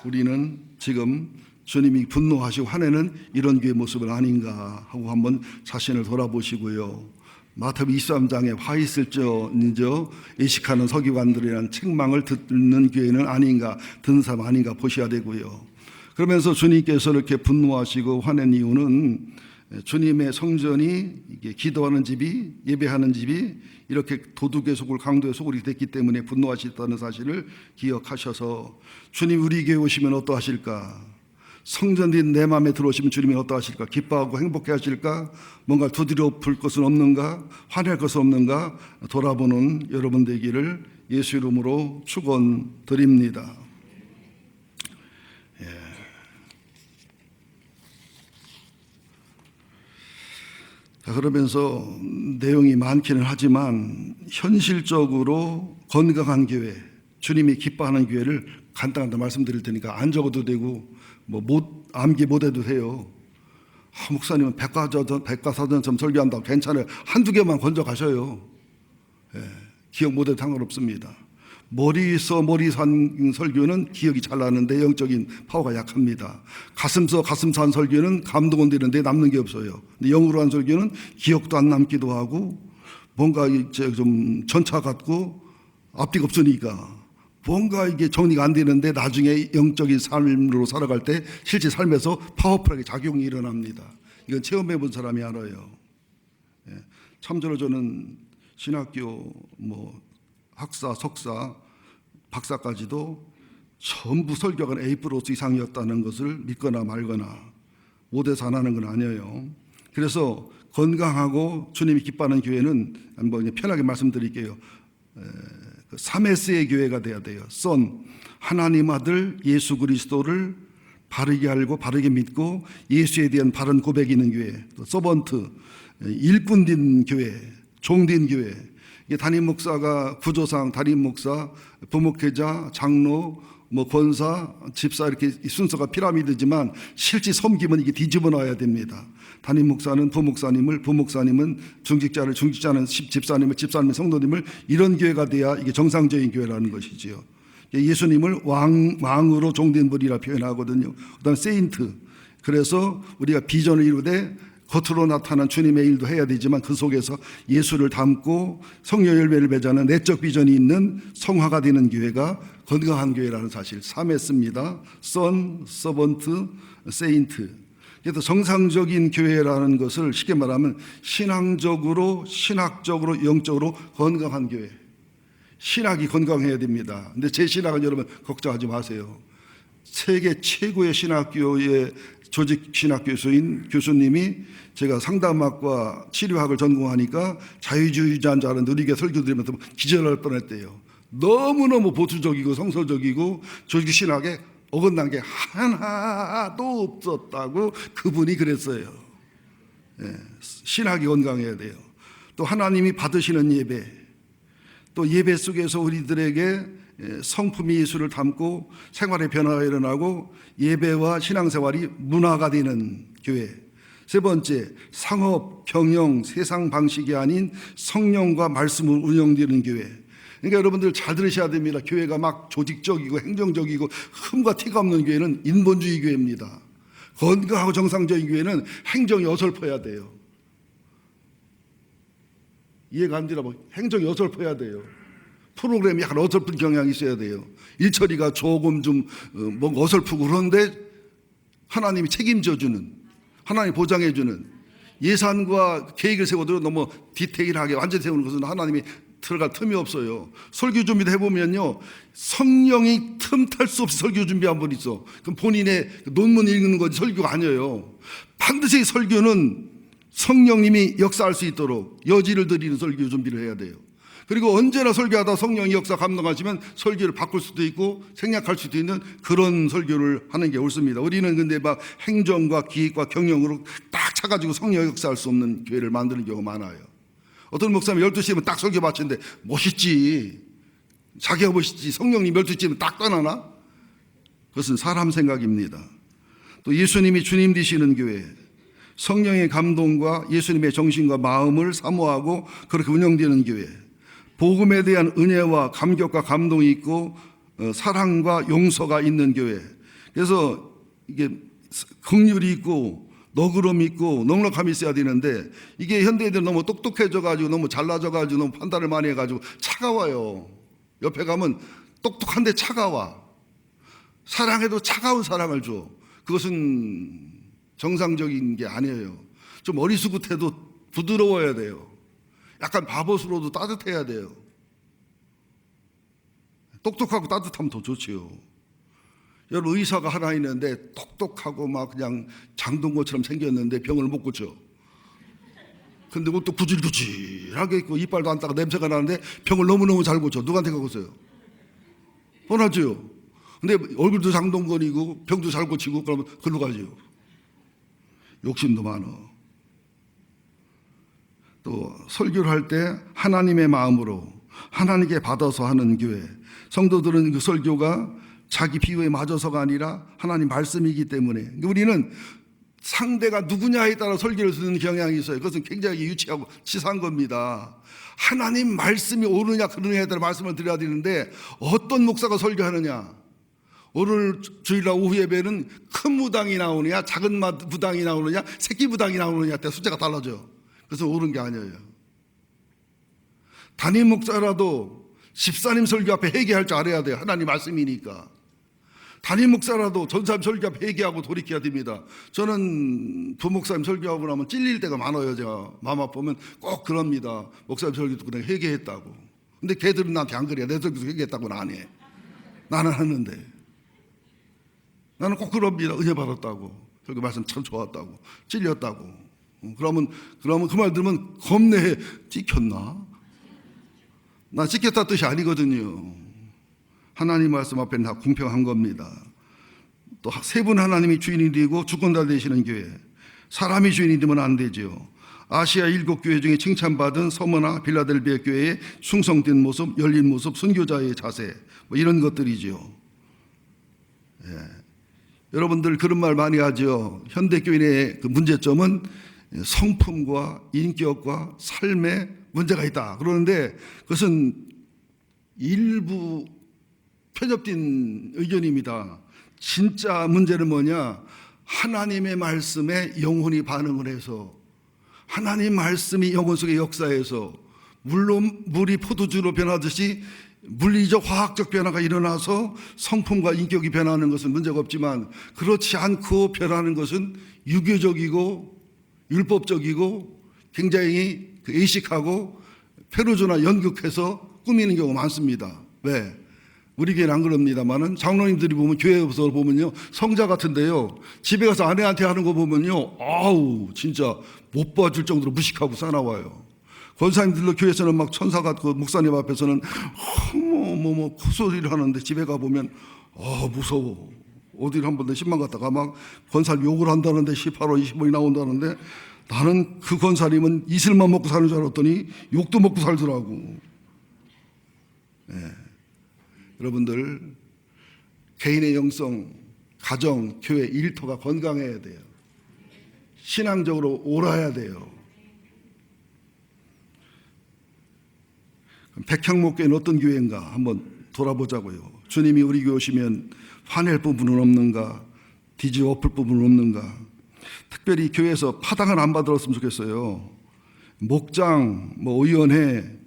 우리는 지금 주님이 분노하시고 화내는 이런 교회 모습은 아닌가 하고 한번 자신을 돌아보시고요. 마태복음 23장에 화 있을지언정 의식하는 서기관들이라는 책망을 듣는 교회는 아닌가, 듣는 사람 아닌가 보셔야 되고요. 그러면서 주님께서 이렇게 분노하시고 화낸 이유는 주님의 성전이 이게 기도하는 집이, 예배하는 집이 이렇게 도둑의 속을 강도의 속으로 됐기 때문에 분노하셨다는 사실을 기억하셔서, 주님 우리 교회 오시면 어떠하실까? 성전인 내 마음에 들어오시면 주님이 어떠하실까? 기뻐하고 행복해 하실까? 뭔가 두드려 풀 것은 없는가? 화낼 것은 없는가? 돌아보는 여러분 되기를 예수 이름으로 축원드립니다. 자, 그러면서 내용이 많기는 하지만 현실적으로 건강한 교회, 주님이 기뻐하는 교회를 간단하게 말씀드릴 테니까 안 적어도 되고 암기 못해도 돼요. 목사님은 백과사전처럼 설교한다고 괜찮아요. 한두 개만 건져 가셔요. 기억 못해도 상관없습니다. 머리산 설교는 기억이 잘 나는데 영적인 파워가 약합니다. 가슴산 설교는 감동은 되는데 남는 게 없어요. 근데 영으로 한 설교는 기억도 안 남기도 하고 뭔가 이제 좀 전차 같고 앞뒤가 없으니까 뭔가 이게 정리가 안 되는데 나중에 영적인 삶으로 살아갈 때 실제 삶에서 파워풀하게 작용이 일어납니다. 이건 체험해 본 사람이 알아요. 참조로 저는 신학교 학사, 석사, 박사까지도 전부 설교가 A+ 이상이었다는 것을 믿거나 말거나 못해서 안 하는 건 아니에요. 그래서 건강하고 주님이 기뻐하는 교회는 한번 편하게 말씀드릴게요. 3S의 교회가 돼야 돼요. 선, 하나님 아들 예수 그리스도를 바르게 알고 바르게 믿고 예수에 대한 바른 고백이 있는 교회. 또 서번트, 일꾼된 교회, 종된 교회. 담임 목사가 구조상 담임 목사, 부목회자, 장로, 뭐 권사, 집사 이렇게 순서가 피라미드지만 실제 섬기면 이게 뒤집어 놔야 됩니다. 담임 목사는 부목사님을, 부목사님은 중직자를, 중직자는 집사님을, 집사님은 성도님을, 이런 교회가 돼야 이게 정상적인 교회라는 것이지요. 예수님을 왕으로 종된 분이라 표현하거든요. 그다음 세인트. 그래서 우리가 비전을 이루되 겉으로 나타난 주님의 일도 해야 되지만 그 속에서 예수를 담고 성령 열매를 맺는 내적 비전이 있는 성화가 되는 교회가 건강한 교회라는 사실 3했습니다. 선, 서번트, 세인트. 그래서 정상적인 교회라는 것을 쉽게 말하면 신앙적으로, 신학적으로, 영적으로 건강한 교회. 신학이 건강해야 됩니다. 근데 제 신학은 여러분 걱정하지 마세요. 세계 최고의 신학교의 조직 신학 교수님이 제가 상담학과 치료학을 전공하니까 자유주의자인 줄 알았는데 우리가 설교 드리면서 기절할 뻔했대요. 너무너무 보수적이고 성서적이고 조직 신학에 어긋난 게 하나도 없었다고 그분이 그랬어요. 신학이 건강해야 돼요. 또 하나님이 받으시는 예배, 또 예배 속에서 우리들에게 성품이 예수를 담고 생활의 변화가 일어나고 예배와 신앙생활이 문화가 되는 교회. 세 번째, 상업, 경영, 세상 방식이 아닌 성령과 말씀을 운영되는 교회. 그러니까 여러분들 잘 들으셔야 됩니다. 교회가 막 조직적이고 행정적이고 흠과 티가 없는 교회는 인본주의 교회입니다. 건강하고 정상적인 교회는 행정이 어설퍼야 돼요. 이해가 안 되나 뭐 행정이 어설퍼야 돼요. 프로그램이 약간 어설픈 경향이 있어야 돼요. 일처리가 조금 좀 뭔가 어설프고 그런데 하나님이 책임져주는, 하나님이 보장해주는, 예산과 계획을 세워도 너무 디테일하게 완전히 세우는 것은 하나님이 들어갈 틈이 없어요. 설교 준비도 해보면요, 성령이 틈탈 수 없이 설교 준비한 분 있어. 그럼 본인의 논문 읽는 거지 설교가 아니에요. 반드시 설교는 성령님이 역사할 수 있도록 여지를 들이는 설교 준비를 해야 돼요. 그리고 언제나 설교하다 성령이 역사 감동하시면 설교를 바꿀 수도 있고 생략할 수도 있는 그런 설교를 하는 게 옳습니다. 우리는 근데 막 행정과 기획과 경영으로 딱 차가지고 성령 역사할 수 없는 교회를 만드는 경우가 많아요. 어떤 목사님 12시면 딱 설교 마치는데 멋있지, 자기가 멋있지, 성령님 12시면 딱 떠나나? 그것은 사람 생각입니다. 또 예수님이 주님 되시는 교회, 성령의 감동과 예수님의 정신과 마음을 사모하고 그렇게 운영되는 교회, 복음에 대한 은혜와 감격과 감동이 있고 사랑과 용서가 있는 교회. 그래서 이게 긍휼이 있고 너그러움이 있고 넉넉함이 있어야 되는데 이게 현대인들 너무 똑똑해져가지고 너무 잘나져가지고 너무 판단을 많이 해가지고 차가워요. 옆에 가면 똑똑한데 차가워. 사랑해도 차가운 사랑을 줘. 그것은 정상적인 게 아니에요. 좀 어리숙해도 부드러워야 돼요. 약간 바보스러워도 따뜻해야 돼요. 똑똑하고 따뜻하면 더 좋지요. 여러분 의사가 하나 있는데 똑똑하고 막 그냥 장동건처럼 생겼는데 병을 못 고쳐. 근데 그것도 구질구질하게 있고 이빨도 안 닦아 냄새가 나는데 병을 너무너무 잘 고쳐. 누구한테 가고서요? 뻔하죠. 근데 얼굴도 장동건이고 병도 잘 고치고 그러면 글로 가죠. 욕심도 많어. 또 설교를 할 때 하나님의 마음으로 하나님께 받아서 하는 교회. 성도들은 그 설교가 자기 비유에 맞아서가 아니라 하나님 말씀이기 때문에 우리는 상대가 누구냐에 따라 설교를 듣는 경향이 있어요. 그것은 굉장히 유치하고 치사한 겁니다. 하나님 말씀이 옳으냐 그르냐에 따라 말씀을 드려야 되는데 어떤 목사가 설교하느냐, 오늘 주일날 오후 예배는 큰 무당이 나오느냐 작은 무당이 나오느냐 새끼 무당이 나오느냐 때 숫자가 달라져요. 그래서 옳은 게 아니에요. 담임 목사라도 집사님 설교 앞에 회개할 줄 알아야 돼요. 하나님 말씀이니까. 담임 목사라도 전사님 설교 앞에 회개하고 돌이켜야 됩니다. 저는 부목사님 설교하고 나면 찔릴 때가 많아요. 제가 마음 아프면 꼭 그럽니다. 목사님 설교 듣고 내가 회개했다고. 근데 걔들은 나한테 안 그래요. 내 설교도 회개했다고는 안 해. 나는 하는데. 나는 꼭 그럽니다. 은혜 받았다고. 설교 말씀 참 좋았다고. 찔렸다고. 그러면 그 말 들으면 겁내. 찍혔나? 나 찍혔다 뜻이 아니거든요. 하나님 말씀 앞에는 다 공평한 겁니다. 또 세 분 하나님이 주인이 되고 주권자 되시는 교회. 사람이 주인이 되면 안 되죠. 아시아 7교회 중에 칭찬받은 서머나 빌라델비아 교회의 충성된 모습, 열린 모습, 순교자의 자세 뭐 이런 것들이죠. 여러분들 그런 말 많이 하죠. 현대교인의 그 문제점은 성품과 인격과 삶에 문제가 있다. 그러는데 그것은 일부 편협된 의견입니다. 진짜 문제는 뭐냐? 하나님의 말씀에 영혼이 반응을 해서 하나님 말씀이 영혼 속의 역사에서 물론 물이 포도주로 변하듯이 물리적 화학적 변화가 일어나서 성품과 인격이 변하는 것은 문제가 없지만 그렇지 않고 변하는 것은 유교적이고 율법적이고 굉장히 의식하고 페르조나 연극해서 꾸미는 경우가 많습니다. 왜? 우리 교회는 안 그럽니다만은 장로님들이 보면 교회에서 보면요 성자 같은데요 집에 가서 아내한테 하는 거 보면요 아우 진짜 못 봐줄 정도로 무식하고 사나워요. 권사님들도 교회에서는 막 천사 같고 목사님 앞에서는 뭐 콧소리를 하는데 집에 가보면 무서워. 어디를 한 번에 10만 갔다가 막 권사님 욕을 한다는데 18원 20원이 나온다는데 나는 그 권사님은 이슬만 먹고 사는 줄 알았더니 욕도 먹고 살더라고. 여러분들 개인의 영성, 가정, 교회, 일터가 건강해야 돼요. 신앙적으로 옳아야 돼요. 백향목교회는 어떤 교회인가 한번 돌아보자고요. 주님이 우리 교회 오시면 화낼 부분은 없는가, 뒤집어 엎을 부분은 없는가. 특별히 교회에서 파당을 안 받았으면 좋겠어요. 목장, 의원회,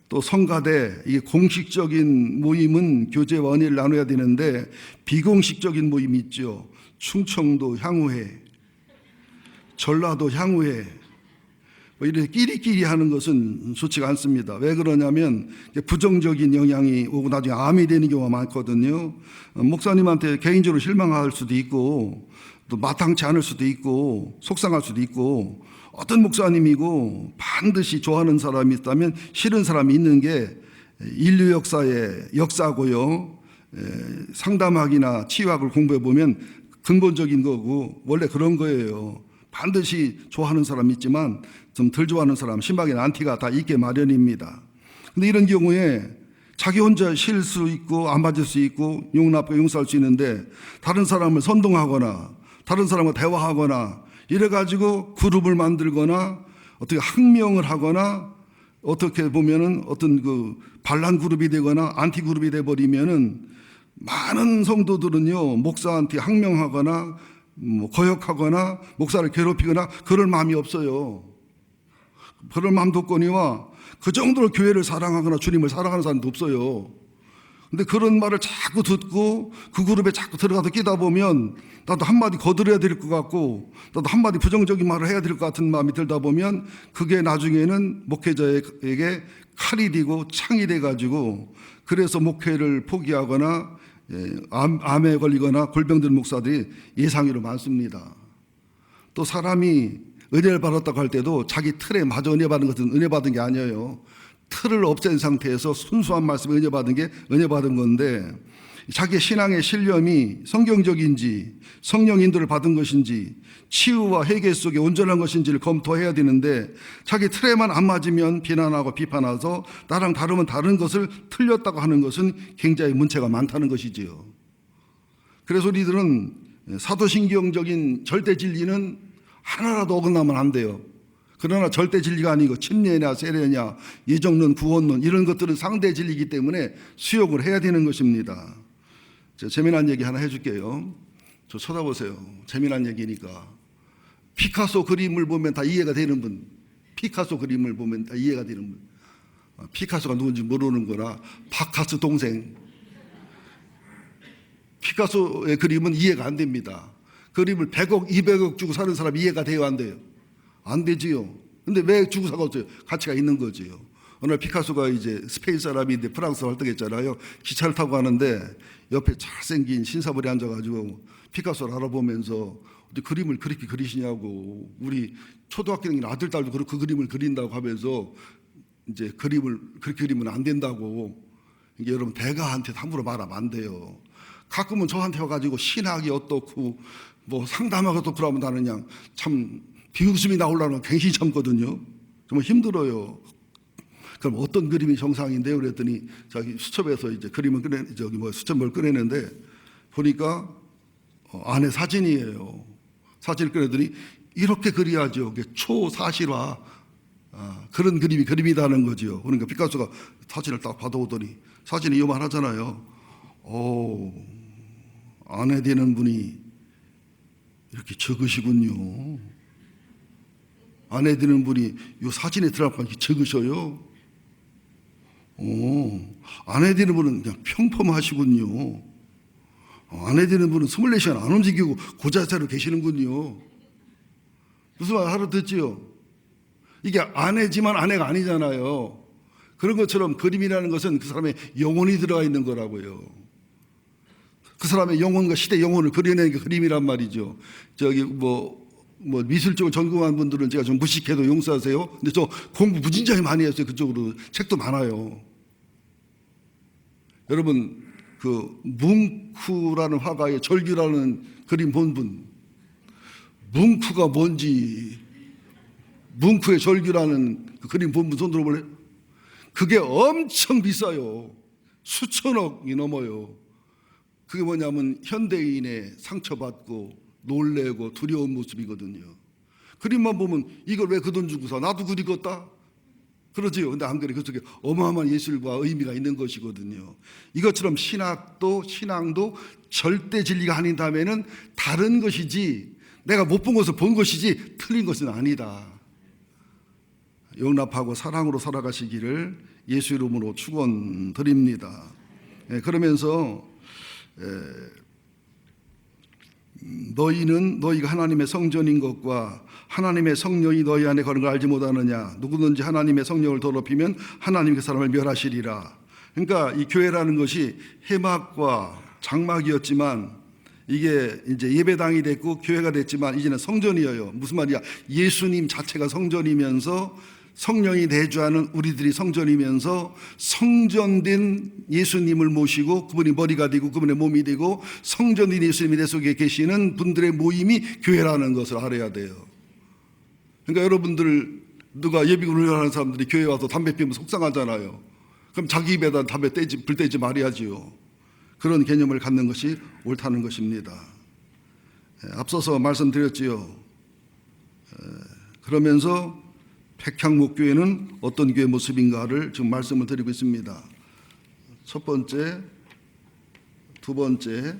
또 성가대, 이게 공식적인 모임은 교제와 은혜를 나눠야 되는데 비공식적인 모임이 있죠. 충청도 향후회, 전라도 향후회, 이렇게 끼리끼리 하는 것은 좋지가 않습니다. 왜 그러냐면 부정적인 영향이 오고 나중에 암이 되는 경우가 많거든요. 목사님한테 개인적으로 실망할 수도 있고 또 마땅치 않을 수도 있고 속상할 수도 있고 어떤 목사님이고 반드시 좋아하는 사람이 있다면 싫은 사람이 있는 게 인류 역사의 역사고요. 상담학이나 치유학을 공부해 보면 근본적인 거고 원래 그런 거예요. 반드시 좋아하는 사람이 있지만 좀 덜 좋아하는 사람, 신박이나 안티가 다 있게 마련입니다. 근데 이런 경우에 자기 혼자 쉴 수 있고 안 맞을 수 있고 용납하고 용서할 수 있는데 다른 사람을 선동하거나 다른 사람과 대화하거나 이래가지고 그룹을 만들거나 어떻게 항명을 하거나 어떻게 보면은 어떤 그 반란 그룹이 되거나 안티 그룹이 돼버리면은 많은 성도들은요 목사한테 항명하거나 거역하거나 목사를 괴롭히거나 그럴 마음이 없어요. 그럴 마음도 없거니와 그 정도로 교회를 사랑하거나 주님을 사랑하는 사람도 없어요. 근데 그런 말을 자꾸 듣고 그 그룹에 자꾸 들어가서 끼다 보면 나도 한마디 거들어야 될 것 같고 나도 한마디 부정적인 말을 해야 될 것 같은 마음이 들다 보면 그게 나중에는 목회자에게 칼이 되고 창이 돼가지고 그래서 목회를 포기하거나 암에 걸리거나 골병든 목사들이 예상외로 많습니다. 또 사람이 은혜를 받았다고 할 때도 자기 틀에 맞아 은혜 받은 것은 은혜 받은 게 아니에요. 틀을 없앤 상태에서 순수한 말씀에 은혜 받은 게 은혜 받은 건데 자기의 신앙의 신념이 성경적인지 성령 인도를 받은 것인지 치유와 회개 속에 온전한 것인지를 검토해야 되는데 자기 틀에만 안 맞으면 비난하고 비판해서 나랑 다르면 다른 것을 틀렸다고 하는 것은 굉장히 문제가 많다는 것이지요. 그래서 우리들은 사도신경적인 절대 진리는 하나라도 어긋나면 안 돼요. 그러나 절대 진리가 아니고 침례냐 세례냐 예정론 구원론 이런 것들은 상대 진리이기 때문에 수용을 해야 되는 것입니다. 제가 재미난 얘기 하나 해줄게요. 저 쳐다보세요. 재미난 얘기니까. 피카소 그림을 보면 다 이해가 되는 분, 피카소 그림을 보면 다 이해가 되는 분. 피카소가 누군지 모르는 거나 바카스 동생. 피카소의 그림은 이해가 안 됩니다. 그림을 100억 200억 주고 사는 사람 이해가 돼요 안 돼요? 안 되지요. 근데 왜 주고 사고 없어요? 가치가 있는 거지요. 어느 날 피카소가 이제 스페인 사람인데 프랑스 활동했잖아요. 기차를 타고 가는데 옆에 잘생긴 신사벌이 앉아가지고 피카소를 알아보면서 그림을 그렇게 그리시냐고, 우리 초등학교 다니는 아들 딸도 그 그림을 그린다고 하면서 이제 그림을 그렇게 그리면 안 된다고. 이게 여러분 대가한테 함부로 말하면 안 돼요. 가끔은 저한테 와가지고 신학이 어떻고 상담하고 어떻고 하면 나는 그냥 참 비웃음이 나오려면 굉장히 참거든요. 정말 힘들어요. 그럼 어떤 그림이 정상인데요? 그랬더니 자기 수첩에서 이제 그림을 수첩을 꺼내는데 보니까 아내 사진이에요. 사진을 꺼내더니 이렇게 그려야죠. 초사실화 그런 그림이 그림이다는 거죠. 그러니까 피카소가 사진을 딱 받아오더니 사진이 요만하잖아요. 아내 되는 분이 이렇게 적으시군요. 아내 되는 분이 이 사진에 들어갈 거 적으셔요. 아내 되는 분은 그냥 평범하시군요. 아내 되는 분은 24시간 안 움직이고 그 자세로 계시는군요. 무슨 말 알아듣지요? 이게 아내지만 아내가 아니잖아요. 그런 것처럼 그림이라는 것은 그 사람의 영혼이 들어가 있는 거라고요. 그 사람의 영혼과 시대 영혼을 그려내는 게 그림이란 말이죠. 저기 미술 쪽을 전공한 분들은 제가 좀 무식해도 용서하세요. 근데 저 공부 무진장이 많이 했어요. 그쪽으로 책도 많아요. 여러분 그 뭉크라는 화가의 절규라는 그림 본 분, 뭉크가 뭔지, 뭉크의 절규라는 그 그림 본 분 손 들어볼래요? 그게 엄청 비싸요. 수천억이 넘어요. 그게 뭐냐면 현대인의 상처받고 놀래고 두려운 모습이거든요. 그림만 보면 이걸 왜 그 돈 주고 사? 나도 그리겠다? 그러지요. 근데 안 그래. 그 속에 어마어마한 예술과 의미가 있는 것이거든요. 이것처럼 신앙도 절대 진리가 아닌다면은 다른 것이지, 내가 못 본 것을 본 것이지 틀린 것은 아니다. 용납하고 사랑으로 살아가시기를 예수 이름으로 축원드립니다. 그러면서 너희가 하나님의 성전인 것과 하나님의 성령이 너희 안에 거하는 걸 알지 못하느냐. 누구든지 하나님의 성령을 더럽히면 하나님 그 사람을 멸하시리라. 그러니까 이 교회라는 것이 해막과 장막이었지만 이게 이제 예배당이 됐고 교회가 됐지만 이제는 성전이에요. 무슨 말이야? 예수님 자체가 성전이면서 성령이 내주하는 우리들이 성전이면서 성전된 예수님을 모시고 그분이 머리가 되고 그분의 몸이 되고 성전된 예수님이 내 속에 계시는 분들의 모임이 교회라는 것을 알아야 돼요. 그러니까 여러분들 누가 예비군 훈련하는 사람들이 교회 와서 담배 피우면 속상하잖아요. 그럼 자기 입에다 담배 불 떼지 말아야지요. 그런 개념을 갖는 것이 옳다는 것입니다. 앞서서 말씀드렸지요. 그러면서 백향목교회는 어떤 교회 모습인가를 지금 말씀을 드리고 있습니다. 첫 번째, 두 번째,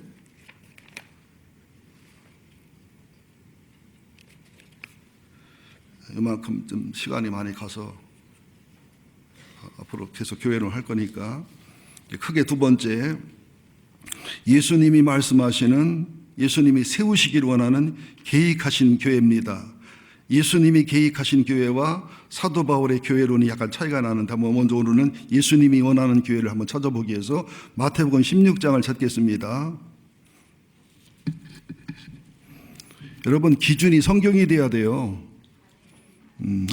이만큼 좀 시간이 많이 가서 앞으로 계속 교회를 할 거니까 크게 두 번째, 예수님이 말씀하시는, 예수님이 세우시기를 원하는 계획하신 교회입니다. 예수님이 계획하신 교회와 사도 바울의 교회론이 약간 차이가 나는데 한번 먼저 오늘은 예수님이 원하는 교회를 한번 찾아보기 위해서 마태복음 16장을 찾겠습니다. 여러분 기준이 성경이 돼야 돼요.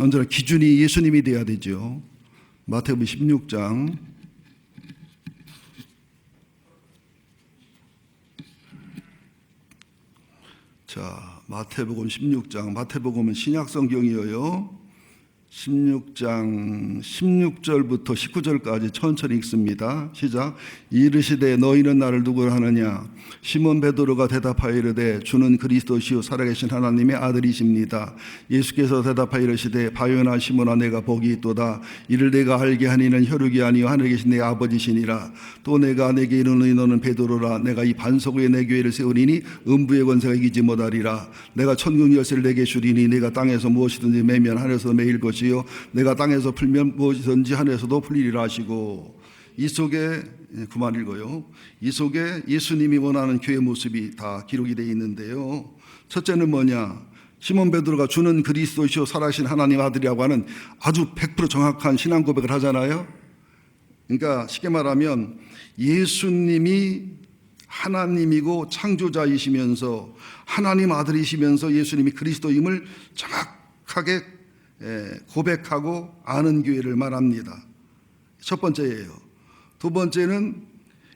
언제나 기준이 예수님이 돼야 되죠. 마태복음 16장 자, 마태복음 16장, 마태복음은 신약성경이에요. 16장 16절부터 19절까지 천천히 읽습니다. 시작. 이르시되 너희는 나를 누구로 하느냐? 시몬 베드로가 대답하여 이르되 주는 그리스도시요 살아계신 하나님의 아들이십니다. 예수께서 대답하여 이르시되 바요나 시몬아 내가 복이 있도다. 이를 내가 알게 하니는 혈육이 아니요 하늘에 계신 내 아버지시니라. 또 내가 내게 이르노니 너는 베드로라. 내가 이 반석 위에 내 교회를 세우리니 음부의 권세가 이기지 못하리라. 내가 천국 열쇠를 내게 주리니 내가 땅에서 무엇이든지 매면 하늘에서 매일 것이요 내가 땅에서 풀면 무엇이든지 하늘에서도 풀리리라 하시고. 이 속에 그만 읽어요. 이 속에 예수님이 원하는 교회 모습이 다 기록이 되어 있는데요. 첫째는 뭐냐? 시몬 베드로가 주는 그리스도시요 살아계신 하나님 아들이라고 하는 아주 100% 정확한 신앙 고백을 하잖아요. 그러니까 쉽게 말하면 예수님이 하나님이고 창조자이시면서 하나님 아들이시면서 예수님이 그리스도임을 정확하게 고백하고 아는 교회를 말합니다. 첫 번째예요. 두 번째는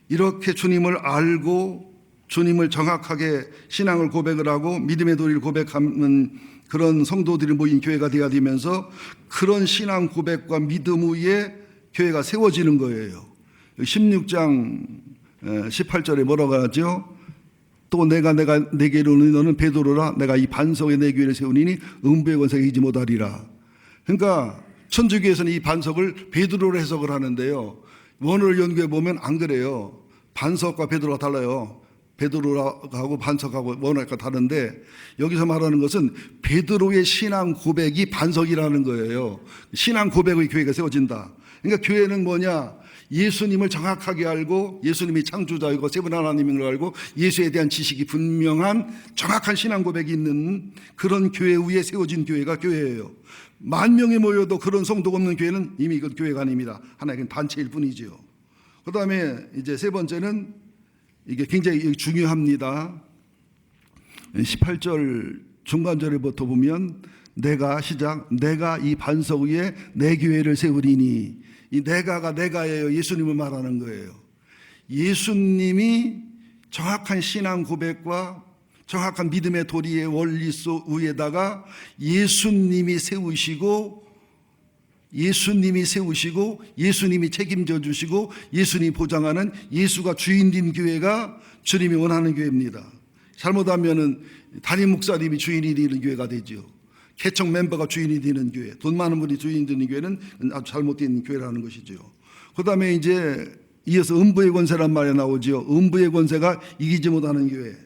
이렇게 주님을 알고 주님을 정확하게 신앙을 고백을 하고 믿음의 도리를 고백하는 그런 성도들이 모인 교회가 되어야 되면서 그런 신앙 고백과 믿음 위에 교회가 세워지는 거예요. 16장 18절에 뭐라고 하죠? 또 내가 내게 이르노니 너는 베드로라. 내가 이 반석에 내 교회를 세우니니 음부의 권세가 이기지 못하리라. 그러니까 천주교에서는 이 반석을 베드로로 해석을 하는데요, 원어를 연구해 보면 안 그래요. 반석과 베드로가 달라요. 베드로하고 반석하고 원어가 다른데, 여기서 말하는 것은 베드로의 신앙 고백이 반석이라는 거예요. 신앙 고백의 교회가 세워진다. 그러니까 교회는 뭐냐? 예수님을 정확하게 알고 예수님이 창조자이고 세 분 하나님인 걸 알고 예수에 대한 지식이 분명한 정확한 신앙 고백이 있는 그런 교회 위에 세워진 교회가 교회예요. 10,000명이 모여도 그런 성도가 없는 교회는 이미 그 교회가 아닙니다. 하나의 단체일 뿐이지요. 그 다음에 이제 세 번째는 이게 굉장히 중요합니다. 18절 중간절에부터 보면 내가 이 반석 위에 내 교회를 세우리니, 이 내가가 내가예요. 예수님을 말하는 거예요. 예수님이 정확한 신앙 고백과 정확한 믿음의 도리의 원리 위에다가 예수님이 세우시고 예수님이 책임져 주시고 예수님이 보장하는 예수가 주인인 교회가 주님이 원하는 교회입니다. 잘못하면은 담임 목사님이 주인이 되는 교회가 되죠. 개척 멤버가 주인이 되는 교회, 돈 많은 분이 주인이 되는 교회는 아주 잘못된 교회라는 것이죠. 그 다음에 이제 이어서 음부의 권세란 말이 나오죠. 음부의 권세가 이기지 못하는 교회.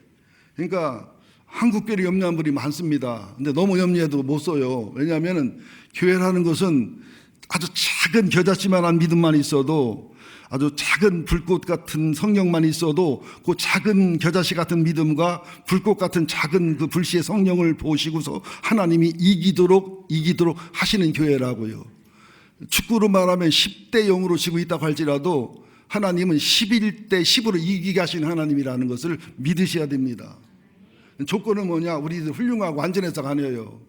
그러니까 한국 교회를 염려한 분이 많습니다. 근데 너무 염려해도 못 써요. 왜냐하면 교회라는 것은 아주 작은 겨자씨만한 믿음만 있어도, 아주 작은 불꽃 같은 성령만 있어도 그 작은 겨자씨 같은 믿음과 불꽃 같은 작은 그 불씨의 성령을 보시고서 하나님이 이기도록 하시는 교회라고요. 축구로 말하면 10대 0으로 지고 있다고 할지라도 하나님은 11대 10으로 이기게 하시는 하나님이라는 것을 믿으셔야 됩니다. 조건은 뭐냐? 우리들 훌륭하고 완전해서가 아니에요.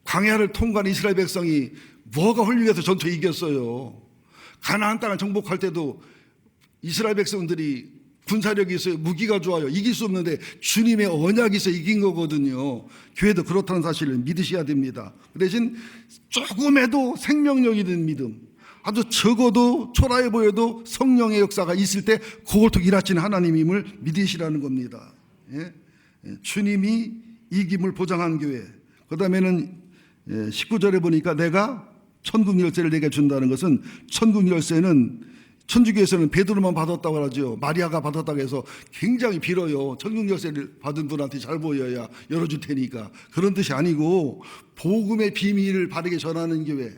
광야를 통과한 이스라엘 백성이 뭐가 훌륭해서 전투에 이겼어요? 가나안 땅을 정복할 때도 이스라엘 백성들이 군사력이 있어요. 무기가 좋아요. 이길 수 없는데 주님의 언약이 있어 이긴 거거든요. 교회도 그렇다는 사실을 믿으셔야 됩니다. 그 대신 조금에도 생명력 있는 믿음, 아주 적어도 초라해 보여도 성령의 역사가 있을 때 그걸 또 일하시는 하나님임을 믿으시라는 겁니다. 예? 주님이 이김을 보장한 교회. 그 다음에는 19절에 보니까 내가 천국 열쇠를 내게 준다는 것은, 천국 열쇠는 천주교에서는 베드로만 받았다고 하죠. 마리아가 받았다고 해서 굉장히 빌어요. 천국 열쇠를 받은 분한테 잘 보여야 열어줄 테니까. 그런 뜻이 아니고 복음의 비밀을 바르게 전하는 교회,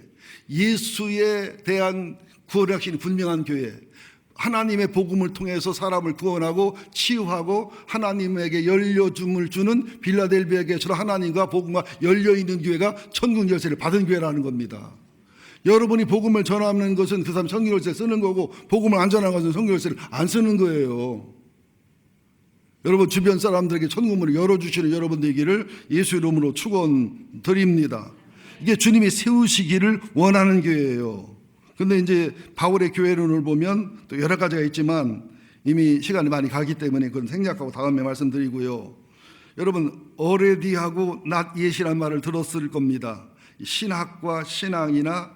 예수에 대한 구원의 확신이 분명한 교회, 하나님의 복음을 통해서 사람을 구원하고 치유하고 하나님에게 열려줌을 주는 빌라델비아교회처럼 하나님과 복음과 열려있는 교회가 천국 열쇠를 받은 교회라는 겁니다. 여러분이 복음을 전하는 것은 그 사람 천국 열쇠 쓰는 거고, 복음을 안 전하는 것은 천국 열쇠를 안 쓰는 거예요. 여러분 주변 사람들에게 천국문을 열어주시는 여러분 되기를 예수 이름으로 축원드립니다. 이게 주님이 세우시기를 원하는 교회예요. 근데 이제 바울의 교회론을 보면 또 여러 가지가 있지만 이미 시간이 많이 가기 때문에 그건 생략하고 다음에 말씀드리고요. 여러분 already하고 not yet이라는 말을 들었을 겁니다. 신학과 신앙이나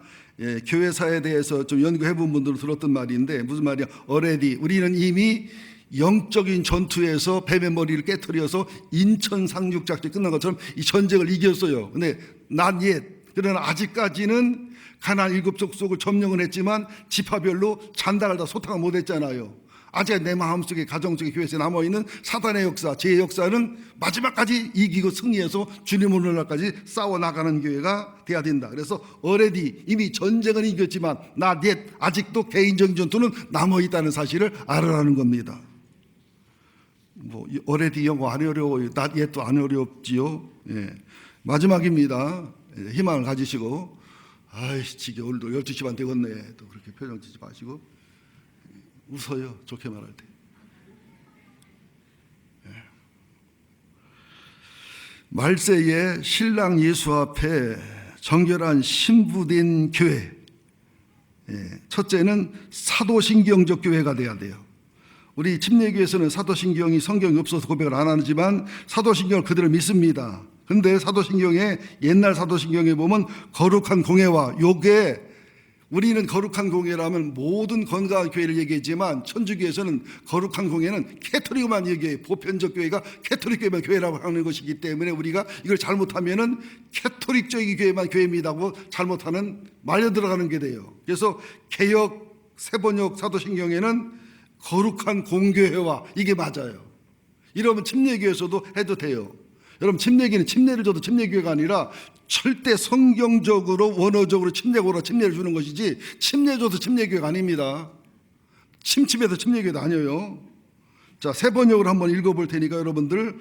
교회사에 대해서 좀 연구해 본 분들은 들었던 말인데, 무슨 말이야? already, 우리는 이미 영적인 전투에서 뱀의 머리를 깨트려서 인천 상륙작전이 끝난 것처럼 이 전쟁을 이겼어요. 근데 not yet, 그러나 아직까지는 가나안 7족속을 점령을 했지만 지파별로 잔당을 다 소탕을 못했잖아요. 아직 내 마음속에 가정속에 교회에서 남아있는 사단의 역사, 죄의 역사는 마지막까지 이기고 승리해서 주님 오는 날까지 싸워나가는 교회가 돼야 된다. 그래서 already, 이미 전쟁은 이겼지만 not yet, 아직도 개인적인 전투는 남아있다는 사실을 알아라는 겁니다. already 영어 안 어려워요. not yet도 안 어렵지요. 예. 마지막입니다. 희망을 가지시고, 지게 오늘도 12시 반 되겠네. 또 그렇게 표정 짓지 마시고 웃어요. 좋게 말할 때. 말세에 신랑 예수 앞에 정결한 신부된 교회. 첫째는 사도신경적 교회가 돼야 돼요. 우리 침례교에서는 사도신경이 성경이 없어서 고백을 안 하지만 사도신경을 그대로 믿습니다. 근데 사도신경에, 옛날 사도신경에 보면 거룩한 공예와 요게 우리는 거룩한 공예라면 모든 건강한 교회를 얘기했지만 천주교에서는 거룩한 공예는 캐토릭만 얘기해요. 보편적 교회가 캐토릭 교회만 교회라고 하는 것이기 때문에 우리가 이걸 잘못하면은 캐토릭적인 교회만 교회입니다 하고 잘못하는 말려 들어가는 게 돼요. 그래서 개역 세번역 사도신경에는 거룩한 공교회와 이게 맞아요. 이러면 침례교에서도 해도 돼요. 여러분 침례교는 침례를 줘도 침례교회가 아니라 절대 성경적으로 원어적으로 침례고로 침례를 주는 것이지 침례 줘도 침례교회가 아닙니다. 침침해서 침례교회도 아니에요. 자, 세번역으로 한번 읽어볼 테니까 여러분들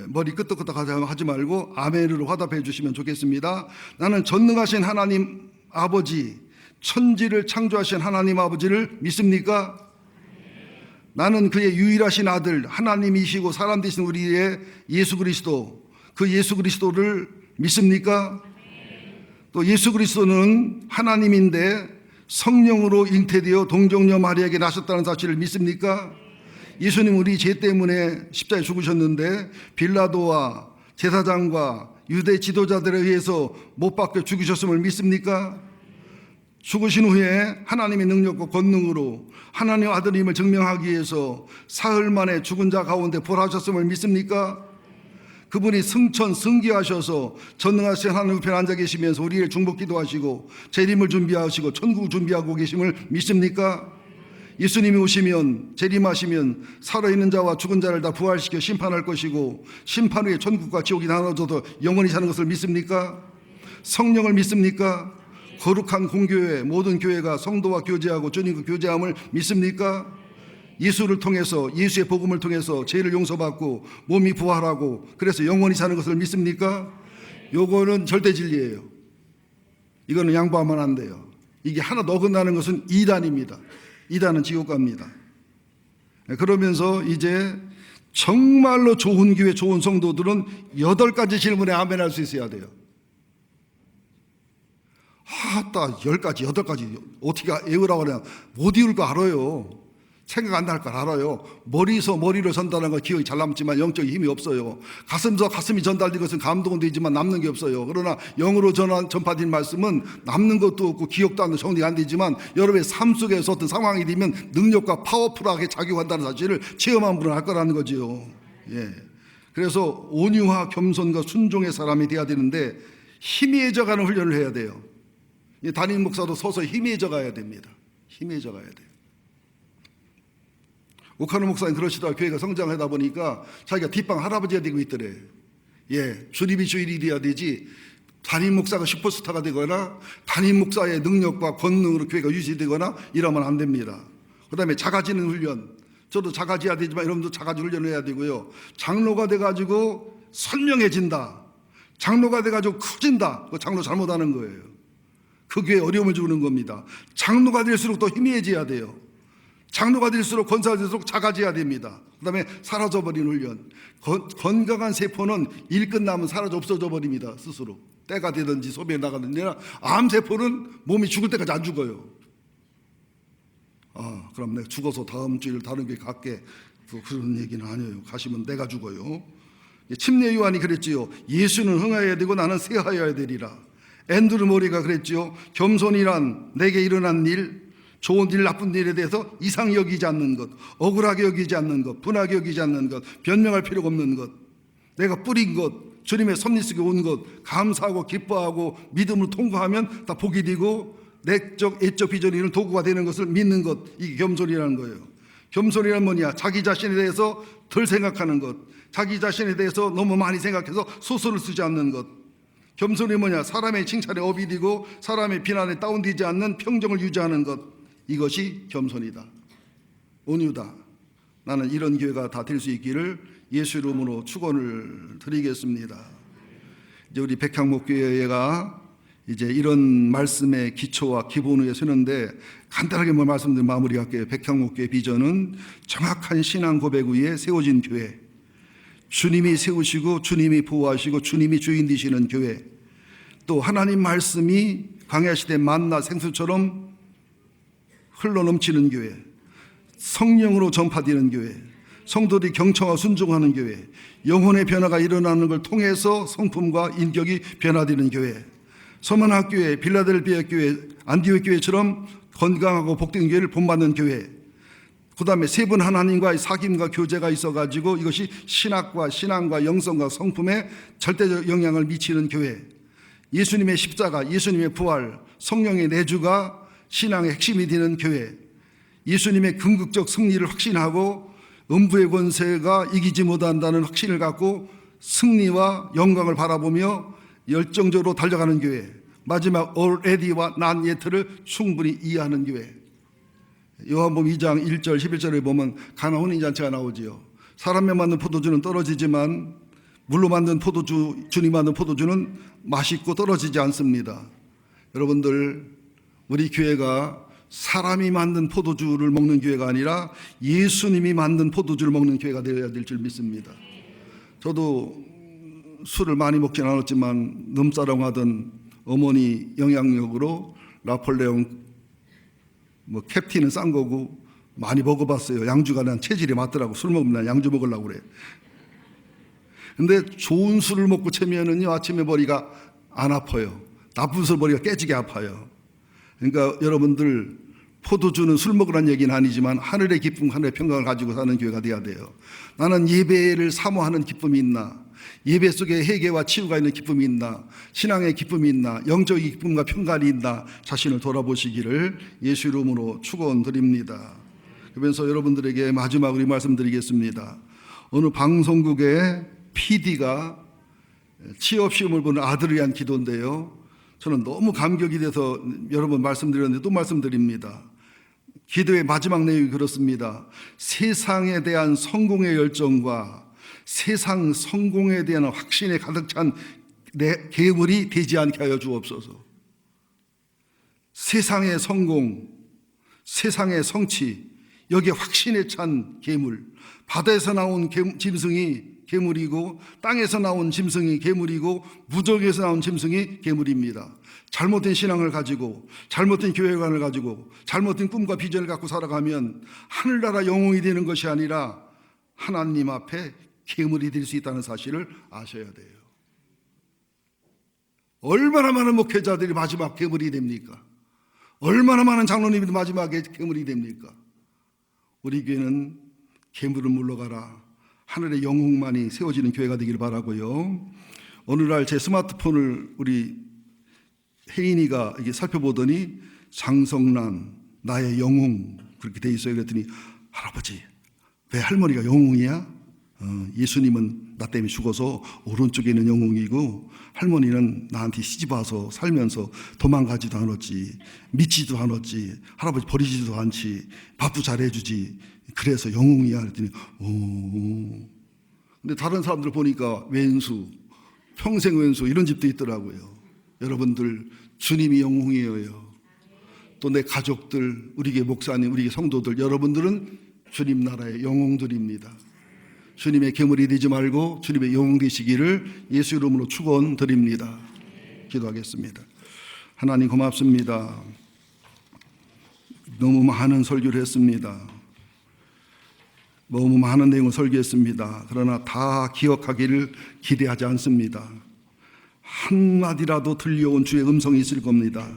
머리 끄덕끄덕 하지 말고 아멘으로 화답해 주시면 좋겠습니다. 나는 전능하신 하나님 아버지, 천지를 창조하신 하나님 아버지를 믿습니까? 나는 그의 유일하신 아들 하나님이시고 사람 되신 우리의 예수 그리스도, 그 예수 그리스도를 믿습니까? 또 예수 그리스도는 하나님인데 성령으로 잉태되어 동정녀 마리아에게 나셨다는 사실을 믿습니까? 예수님 우리 죄 때문에 십자가에 죽으셨는데 빌라도와 제사장과 유대 지도자들에 의해서 못 박혀 죽으셨음을 믿습니까? 죽으신 후에 하나님의 능력과 권능으로 하나님 아들임을 증명하기 위해서 사흘 만에 죽은 자 가운데 부활하셨음을 믿습니까? 그분이 승천 승기하셔서 전능하신 하나님 우편에 앉아 계시면서 우리를 중복 기도하시고 재림을 준비하시고 천국을 준비하고 계심을 믿습니까? 예수님이 오시면 재림하시면 살아있는 자와 죽은 자를 다 부활시켜 심판할 것이고 심판 후에 천국과 지옥이 나눠져서 영원히 사는 것을 믿습니까? 성령을 믿습니까? 거룩한 공교회 모든 교회가 성도와 교제하고 주님과 교제함을 믿습니까? 예수를 통해서 예수의 복음을 통해서 죄를 용서받고 몸이 부활하고 그래서 영원히 사는 것을 믿습니까? 요거는 절대 진리예요. 이거는 양보하면 안 돼요. 이게 하나 더 어긋나는 것은 이단입니다. 이단은 지옥 갑니다. 그러면서 이제 정말로 좋은 교회 좋은 성도들은 8가지 질문에 아멘할 수 있어야 돼요. 딱 10가지 8가지 어떻게 외우라고 그냥 못 외울 거 알아요. 생각 안 날 걸 알아요. 머리에서 머리로 전달하는 건 기억이 잘 남지만 영적인 힘이 없어요. 가슴에서 가슴이 전달된 것은 감동은 되지만 남는 게 없어요. 그러나 영으로 전파된 말씀은 남는 것도 없고 기억도 안 되고 정리가 안 되지만 여러분의 삶 속에서 어떤 상황이 되면 능력과 파워풀하게 작용한다는 사실을 체험한 분은 알 거라는 거지요. 예. 그래서 온유와 겸손과 순종의 사람이 돼야 되는데 희미해져가는 훈련을 해야 돼요. 담임 목사도 서서히 희미해져 가야 됩니다. 희미해져 가야 돼요. 오카노 목사님 그러시다가 교회가 성장하다 보니까 자기가 뒷방 할아버지가 되고 있더래. 예, 주님이 주일이 돼야 되지 담임 목사가 슈퍼스타가 되거나 담임 목사의 능력과 권능으로 교회가 유지되거나 이러면 안 됩니다. 그 다음에 작아지는 훈련. 저도 작아져야 되지만 여러분도 작아지는 훈련을 해야 되고요. 장로가 돼가지고 선명해진다. 장로가 돼가지고 커진다. 그 장로 잘못하는 거예요. 그 교회에 어려움을 주는 겁니다. 장로가 될수록 더 희미해져야 돼요. 장로가 될수록 권사가 될수록 작아져야 됩니다. 그 다음에 사라져버린 훈련. 건강한 세포는 일 끝나면 사라져 없어져 버립니다. 스스로. 때가 되든지 소변에 나가든지. 암세포는 몸이 죽을 때까지 안 죽어요. 그럼 내가 죽어서 다음 주일 다른 교회 갈게. 그런 얘기는 아니에요. 가시면 내가 죽어요. 침례 요한이 그랬지요. 예수는 흥하여야 되고 나는 쇠하여야 되리라. 앤드루 모리가 그랬지요. 겸손이란 내게 일어난 일, 좋은 일, 나쁜 일에 대해서 이상히 여기지 않는 것, 억울하게 여기지 않는 것, 분하게 여기지 않는 것, 변명할 필요가 없는 것, 내가 뿌린 것, 주님의 섭리 속에 온 것, 감사하고 기뻐하고 믿음으로 통과하면 다 복이 되고 내적, 애적 비전이 이런 도구가 되는 것을 믿는 것, 이게 겸손이라는 거예요. 겸손이란 뭐냐? 자기 자신에 대해서 덜 생각하는 것, 자기 자신에 대해서 너무 많이 생각해서 소설을 쓰지 않는 것. 겸손이 뭐냐? 사람의 칭찬에 업이 되고 사람의 비난에 다운되지 않는 평정을 유지하는 것. 이것이 겸손이다. 온유다. 나는 이런 교회가 다 될 수 있기를 예수 이름으로 축원을 드리겠습니다. 이제 우리 백향목교회가 이제 이런 말씀의 기초와 기본 위에 서는데 간단하게 말씀드리면 마무리할게요. 백향목교회 비전은 정확한 신앙 고백 위에 세워진 교회. 주님이 세우시고 주님이 보호하시고 주님이 주인 되시는 교회. 또 하나님 말씀이 광야 시대 만나 생수처럼 흘러넘치는 교회. 성령으로 전파되는 교회. 성도들이 경청하고 순종하는 교회. 영혼의 변화가 일어나는 걸 통해서 성품과 인격이 변화되는 교회. 서머나 교회, 빌라델피아 교회, 안디옥 교회처럼 건강하고 복된 교회를 본받는 교회. 그 다음에 세 분 하나님과의 사귐과 교제가 있어가지고 이것이 신학과 신앙과 영성과 성품에 절대적 영향을 미치는 교회. 예수님의 십자가, 예수님의 부활, 성령의 내주가 신앙의 핵심이 되는 교회. 예수님의 궁극적 승리를 확신하고 음부의 권세가 이기지 못한다는 확신을 갖고 승리와 영광을 바라보며 열정적으로 달려가는 교회. 마지막 already와 not yet를 충분히 이해하는 교회. 요한복음 2장 1절 11절에 보면 가나 혼인잔치가 나오지요. 사람에 만든 포도주는 떨어지지만 물로 만든 포도주, 주님 만든 포도주는 맛있고 떨어지지 않습니다. 여러분들, 우리 교회가 사람이 만든 포도주를 먹는 교회가 아니라 예수님이 만든 포도주를 먹는 교회가 되어야 될 줄 믿습니다. 저도 술을 많이 먹진 않았지만 넘사랑하던 어머니 영향력으로 나폴레옹 캡틴은 싼 거고 많이 먹어봤어요. 양주가 난 체질이 맞더라고. 술 먹으면 난 양주 먹으려고 그래. 근데 좋은 술을 먹고 채면은요, 아침에 머리가 안 아파요. 나쁜 술 머리가 깨지게 아파요. 그러니까 여러분들, 포도주는 술 먹으라는 얘기는 아니지만 하늘의 기쁨, 하늘의 평강을 가지고 사는 교회가 돼야 돼요. 나는 예배를 사모하는 기쁨이 있나? 예배 속에 회개와 치유가 있는 기쁨이 있나? 신앙의 기쁨이 있나? 영적인 기쁨과 평강이 있나? 자신을 돌아보시기를 예수 이름으로 축원드립니다. 그러면서 여러분들에게 마지막으로 말씀드리겠습니다. 어느 방송국의 PD가 취업시험을 보는 아들을 위한 기도인데요, 저는 너무 감격이 돼서 여러 번 말씀드렸는데 또 말씀드립니다. 기도의 마지막 내용이 그렇습니다. 세상에 대한 성공의 열정과 세상 성공에 대한 확신에 가득 찬 내 계물이 되지 않게 하여 주옵소서. 세상의 성공, 세상의 성취, 여기에 확신에 찬 계물. 바다에서 나온 짐승이 계물이고 땅에서 나온 짐승이 계물이고 무적에서 나온 짐승이 계물입니다. 잘못된 신앙을 가지고 잘못된 교회관을 가지고 잘못된 꿈과 비전을 갖고 살아가면 하늘나라 영웅이 되는 것이 아니라 하나님 앞에 계물이 될 수 있다는 사실을 아셔야 돼요. 얼마나 많은 목회자들이 마지막 계물이 됩니까? 얼마나 많은 장로님이 마지막에 계물이 됩니까? 우리 교회는 계물을 물러가라, 하늘의 영웅만이 세워지는 교회가 되기를 바라고요. 어느 날 제 스마트폰을 우리 혜인이가 이게 살펴보더니 장성란 나의 영웅 그렇게 돼 있어요. 그랬더니 할아버지, 왜 할머니가 영웅이야? 예수님은 나 때문에 죽어서 오른쪽에 있는 영웅이고 할머니는 나한테 시집와서 살면서 도망가지도 않았지, 믿지도 않았지, 할아버지 버리지도 않지, 밥도 잘해주지, 그래서 영웅이야. 그랬더니 오. 근데 다른 사람들 보니까 왼수, 평생 왼수 이런 집도 있더라고요. 여러분들, 주님이 영웅이에요. 또 내 가족들, 우리 교회 목사님, 우리 교회 성도들, 여러분들은 주님 나라의 영웅들입니다. 주님의 계물이 되지 말고 주님의 영웅 되시기를 예수 이름으로 축원드립니다. 기도하겠습니다. 하나님 고맙습니다. 너무 많은 설교를 했습니다. 너무 많은 내용을 설교했습니다. 그러나 다 기억하기를 기대하지 않습니다. 한마디라도 들려온 주의 음성이 있을 겁니다.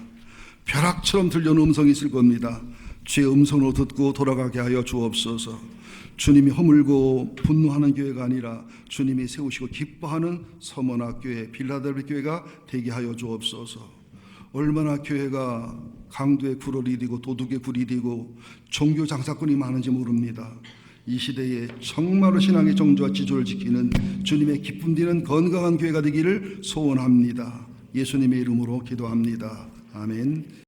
벼락처럼 들려온 음성이 있을 겁니다. 주의 음성으로 듣고 돌아가게 하여 주옵소서. 주님이 허물고 분노하는 교회가 아니라 주님이 세우시고 기뻐하는 서머나 교회, 빌라델피아 교회가 되게 하여 주옵소서. 얼마나 교회가 강도의 굴이 되고 도둑의 굴이 되고 종교 장사꾼이 많은지 모릅니다. 이 시대에 정말로 신앙의 정조와 지조를 지키는 주님의 기쁨 되는 건강한 교회가 되기를 소원합니다. 예수님의 이름으로 기도합니다. 아멘.